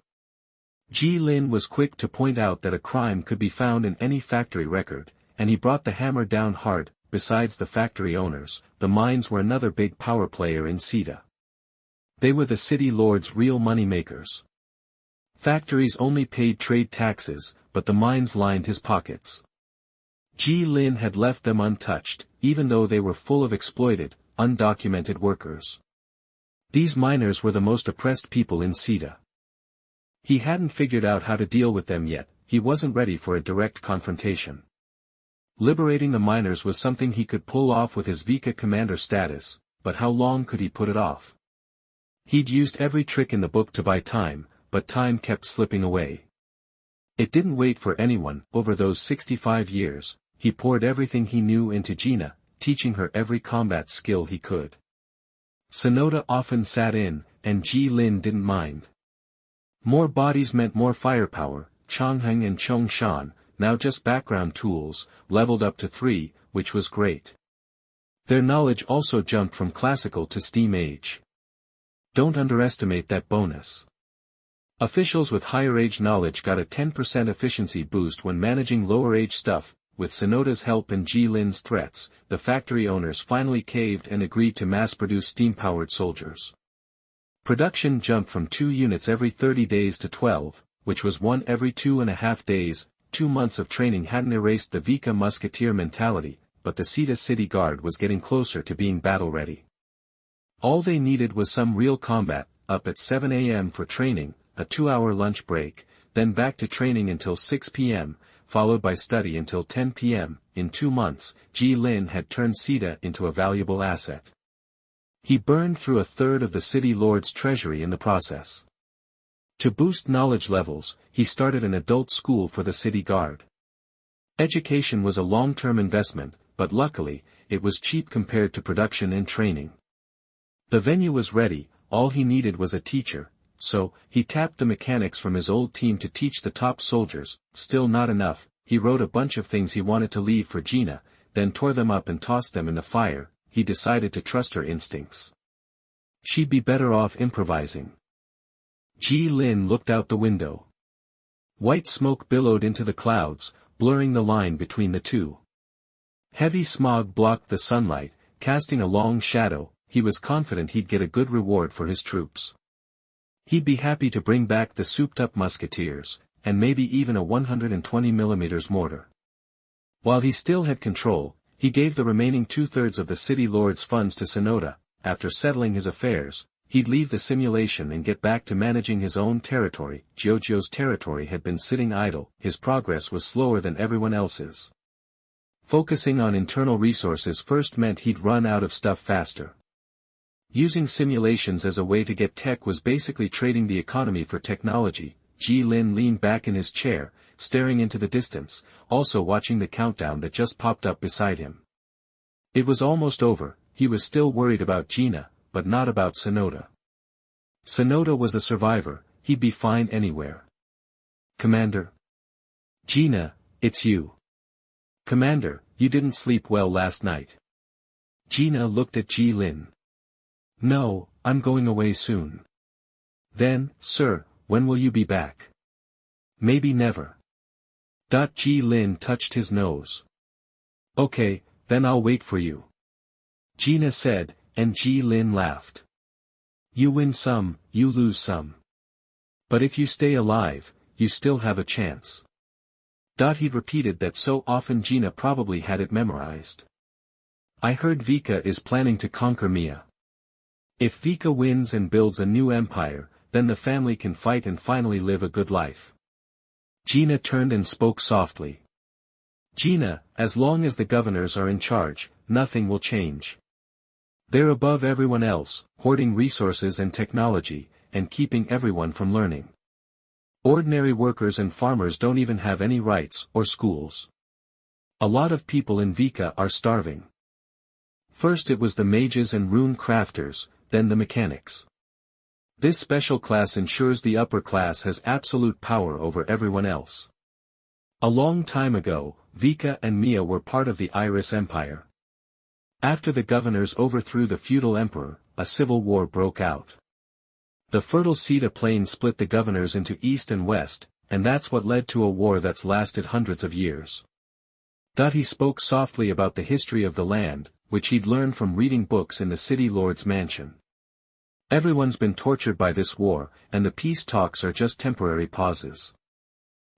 Ji Lin was quick to point out that a crime could be found in any factory record, and he brought the hammer down hard. Besides the factory owners, the mines were another big power player in Sita. They were the city lord's real money makers. Factories only paid trade taxes, but the mines lined his pockets. Ji Lin had left them untouched, even though they were full of exploited, undocumented workers. These miners were the most oppressed people in Sita. He hadn't figured out how to deal with them yet. He wasn't ready for a direct confrontation. Liberating the miners was something he could pull off with his Vika commander status, but how long could he put it off? He'd used every trick in the book to buy time, but time kept slipping away. It didn't wait for anyone. Over those 65 years, he poured everything he knew into Gina, teaching her every combat skill he could. Sonoda often sat in, and Ji Lin didn't mind. More bodies meant more firepower. Chongheng and Chongshan, now just background tools, leveled up to 3, which was great. Their knowledge also jumped from classical to steam age. Don't underestimate that bonus. Officials with higher age knowledge got a 10% efficiency boost when managing lower age stuff. With Sonoda's help and Ji Lin's threats, the factory owners finally caved and agreed to mass-produce steam-powered soldiers. Production jumped from 2 units every 30 days to 12, which was 1 every 2.5 days. 2 months of training hadn't erased the Vika musketeer mentality, but the Sita City Guard was getting closer to being battle-ready. All they needed was some real combat. up at 7 a.m. for training, a 2-hour lunch break, then back to training until 6 p.m., followed by study until 10 p.m. In 2 months, Lin had turned Sita into a valuable asset. He burned through a third of the city lord's treasury in the process. To boost knowledge levels, he started an adult school for the city guard. Education was a long-term investment, but luckily, it was cheap compared to production and training. The venue was ready, all he needed was a teacher, so, he tapped the mechanics from his old team to teach the top soldiers. Still not enough, he wrote a bunch of things he wanted to leave for Gina, then tore them up and tossed them in the fire. He decided to trust her instincts. She'd be better off improvising. Lin looked out the window. White smoke billowed into the clouds, blurring the line between the two. Heavy smog blocked the sunlight, casting a long shadow. He was confident he'd get a good reward for his troops. He'd be happy to bring back the souped-up musketeers, and maybe even a 120mm mortar. While he still had control, he gave the remaining 2/3 of the city lord's funds to Sonoda. After settling his affairs, he'd leave the simulation and get back to managing his own territory. Jojo's territory had been sitting idle, his progress was slower than everyone else's. Focusing on internal resources first meant he'd run out of stuff faster. Using simulations as a way to get tech was basically trading the economy for technology. Lin leaned back in his chair, staring into the distance, also watching the countdown that just popped up beside him. It was almost over. He was still worried about Gina, but not about Sonoda. Sonoda was a survivor, he'd be fine anywhere. Commander? Gina, it's you. Commander, you didn't sleep well last night. Gina looked at Lin. No, I'm going away soon. Then, sir, when will you be back? Maybe never. Lin touched his nose. Okay, then I'll wait for you. Gina said, and Lin laughed. You win some, you lose some. But if you stay alive, you still have a chance. He'd repeated that so often Gina probably had it memorized. I heard Vika is planning to conquer Mia. If Vika wins and builds a new empire, then the family can fight and finally live a good life. Gina turned and spoke softly. Gina, as long as the governors are in charge, nothing will change. They're above everyone else, hoarding resources and technology, and keeping everyone from learning. Ordinary workers and farmers don't even have any rights or schools. A lot of people in Vika are starving. First it was the mages and rune crafters, then the mechanics. This special class ensures the upper class has absolute power over everyone else. A long time ago, Vika and Mia were part of the Iris Empire. After the governors overthrew the feudal emperor, a civil war broke out. The fertile Sita plain split the governors into east and west, and that's what led to a war that's lasted hundreds of years. He spoke softly about the history of the land, which he'd learned from reading books in the city lord's mansion. Everyone's been tortured by this war, and the peace talks are just temporary pauses.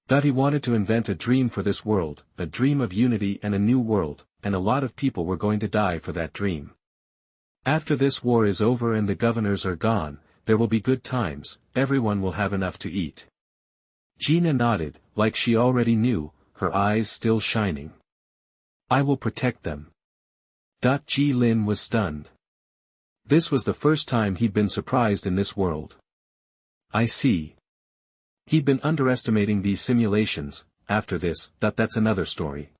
He wanted to invent a dream for this world, a dream of unity and a new world, and a lot of people were going to die for that dream. After this war is over and the governors are gone, there will be good times, everyone will have enough to eat. Gina nodded, like she already knew, her eyes still shining. I will protect them. Lin was stunned. This was the first time he'd been surprised in this world. I see. He'd been underestimating these simulations. After this, that's another story.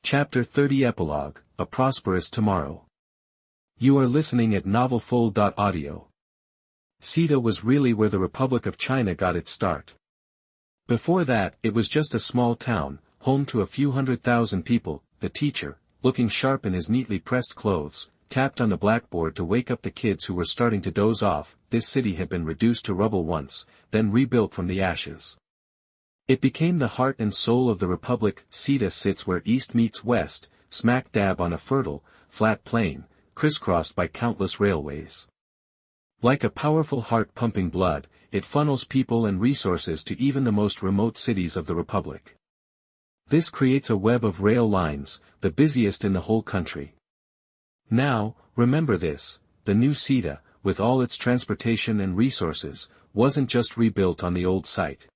Chapter 30 Epilogue, A Prosperous Tomorrow. You are listening at novelfull.audio. Sita was really where the Republic of China got its start. Before that, it was just a small town, home to a few 100,000 people. The teacher, looking sharp in his neatly pressed clothes, tapped on the blackboard to wake up the kids who were starting to doze off. This city had been reduced to rubble once, then rebuilt from the ashes. It became the heart and soul of the Republic. Sita sits where east meets west, smack dab on a fertile, flat plain, crisscrossed by countless railways. Like a powerful heart pumping blood, it funnels people and resources to even the most remote cities of the Republic. This creates a web of rail lines, the busiest in the whole country. Now, remember this, the new Sita, with all its transportation and resources, wasn't just rebuilt on the old site.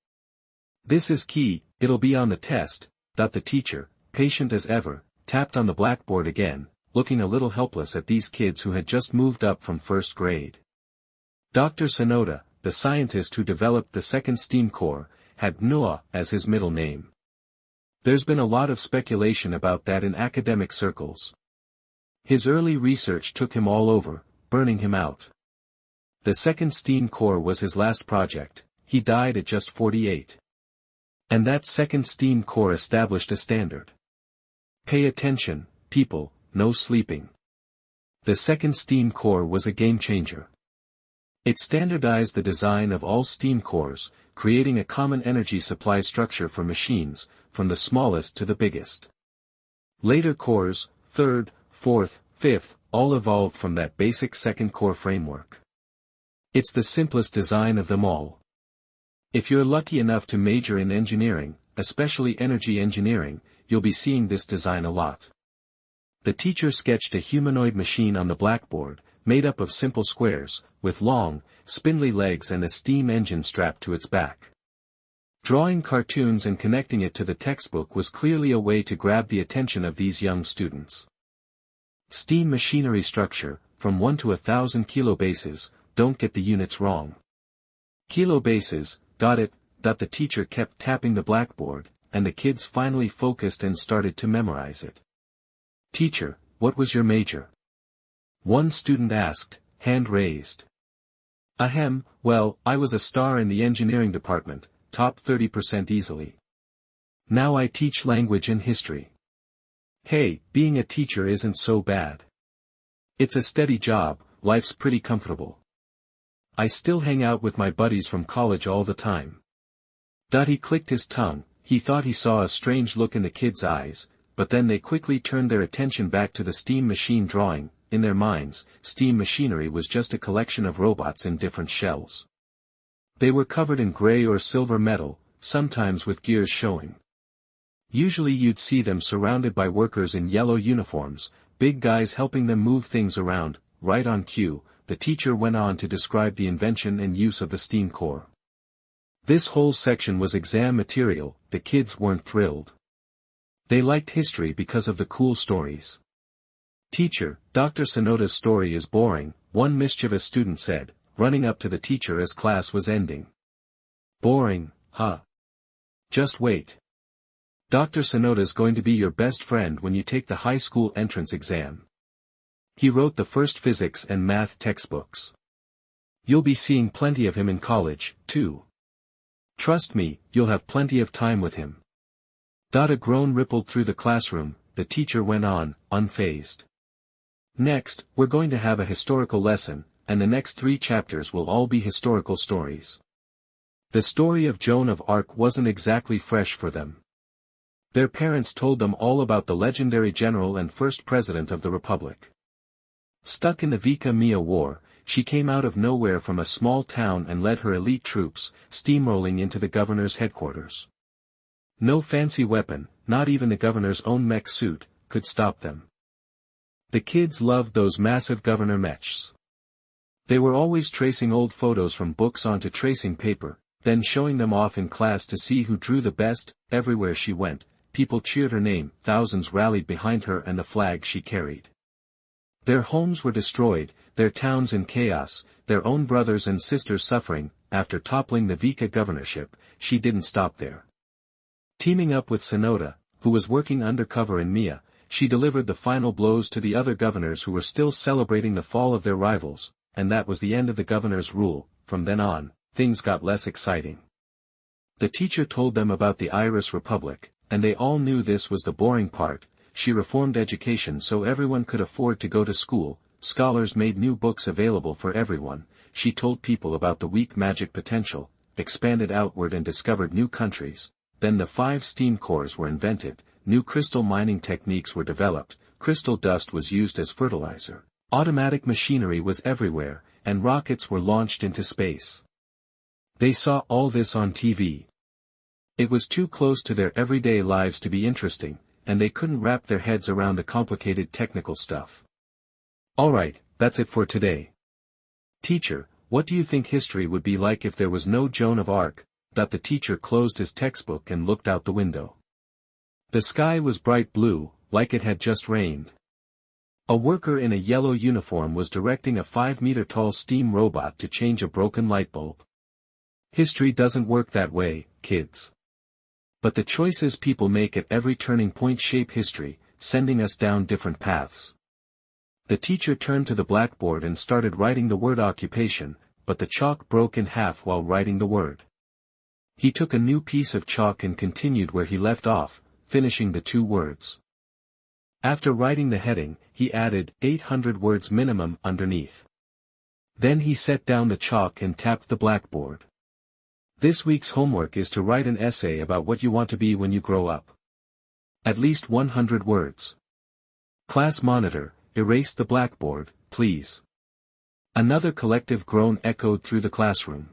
"This is key, it'll be on the test," the teacher, patient as ever, tapped on the blackboard again, looking a little helpless at these kids who had just moved up from first grade. Dr. Sonoda, the scientist who developed the second steam core, had Noah as his middle name. There's been a lot of speculation about that in academic circles. His early research took him all over, burning him out. The second steam core was his last project. He died at just 48. And that second steam core established a standard. Pay attention, people, no sleeping. The second steam core was a game changer. It standardized the design of all steam cores, creating a common energy supply structure for machines, from the smallest to the biggest. Later cores, third, fourth, fifth, all evolved from that basic second core framework. It's the simplest design of them all. If you're lucky enough to major in engineering, especially energy engineering, you'll be seeing this design a lot. The teacher sketched a humanoid machine on the blackboard, made up of simple squares, with long, spindly legs and a steam engine strapped to its back. Drawing cartoons and connecting it to the textbook was clearly a way to grab the attention of these young students. Steam machinery structure, from 1 to 1,000 kilobases, don't get the units wrong. Kilobases, got it, the teacher kept tapping the blackboard, and the kids finally focused and started to memorize it. "Teacher, what was your major?" one student asked, hand raised. "Ahem, well, I was a star in the engineering department, top 30% easily. Now I teach language and history." Hey, being a teacher isn't so bad. It's a steady job, life's pretty comfortable. I still hang out with my buddies from college all the time. He clicked his tongue. He thought he saw a strange look in the kids' eyes, but then they quickly turned their attention back to the steam machine drawing. In their minds, steam machinery was just a collection of robots in different shells. They were covered in gray or silver metal, sometimes with gears showing. Usually you'd see them surrounded by workers in yellow uniforms, big guys helping them move things around. Right on cue, the teacher went on to describe the invention and use of the steam core. This whole section was exam material. The kids weren't thrilled. They liked history because of the cool stories. "Teacher, Dr. Sonoda's story is boring," one mischievous student said, running up to the teacher as class was ending. "Boring, huh? Just wait. Dr. Sonoda's going to be your best friend when you take the high school entrance exam. He wrote the first physics and math textbooks. You'll be seeing plenty of him in college, too. Trust me, you'll have plenty of time with him." A groan rippled through the classroom. The teacher went on, unfazed. "Next, we're going to have a historical lesson, and the next 3 chapters will all be historical stories." The story of Joan of Arc wasn't exactly fresh for them. Their parents told them all about the legendary general and first president of the Republic. Stuck in the Vika Mia War, she came out of nowhere from a small town and led her elite troops, steamrolling into the governor's headquarters. No fancy weapon, not even the governor's own mech suit, could stop them. The kids loved those massive governor mechs. They were always tracing old photos from books onto tracing paper, then showing them off in class to see who drew the best. Everywhere she went, people cheered her name, thousands rallied behind her and the flag she carried. Their homes were destroyed, their towns in chaos, their own brothers and sisters suffering. After toppling the Vika governorship, she didn't stop there. Teaming up with Sonoda, who was working undercover in Mia, she delivered the final blows to the other governors who were still celebrating the fall of their rivals, and that was the end of the governor's rule. From then on, things got less exciting. The teacher told them about the Irish Republic, and they all knew this was the boring part. She reformed education so everyone could afford to go to school. Scholars made new books available for everyone. She told people about the weak magic potential, expanded outward and discovered new countries. Then the 5 steam cores were invented, new crystal mining techniques were developed, crystal dust was used as fertilizer, automatic machinery was everywhere, and rockets were launched into space. They saw all this on TV. It was too close to their everyday lives to be interesting, and they couldn't wrap their heads around the complicated technical stuff. Alright, that's it for today. Teacher, what do you think history would be like if there was no Joan of Arc? The teacher closed his textbook and looked out the window. The sky was bright blue, like it had just rained. A worker in a yellow uniform was directing a 5-meter-tall steam robot to change a broken light bulb. History doesn't work that way, kids. But the choices people make at every turning point shape history, sending us down different paths. The teacher turned to the blackboard and started writing the word occupation, but the chalk broke in half while writing the word. He took a new piece of chalk and continued where he left off, finishing the 2 words. After writing the heading, he added 800 words minimum underneath. Then he set down the chalk and tapped the blackboard. This week's homework is to write an essay about what you want to be when you grow up. At least 100 words. Class monitor, erase the blackboard, please. Another collective groan echoed through the classroom.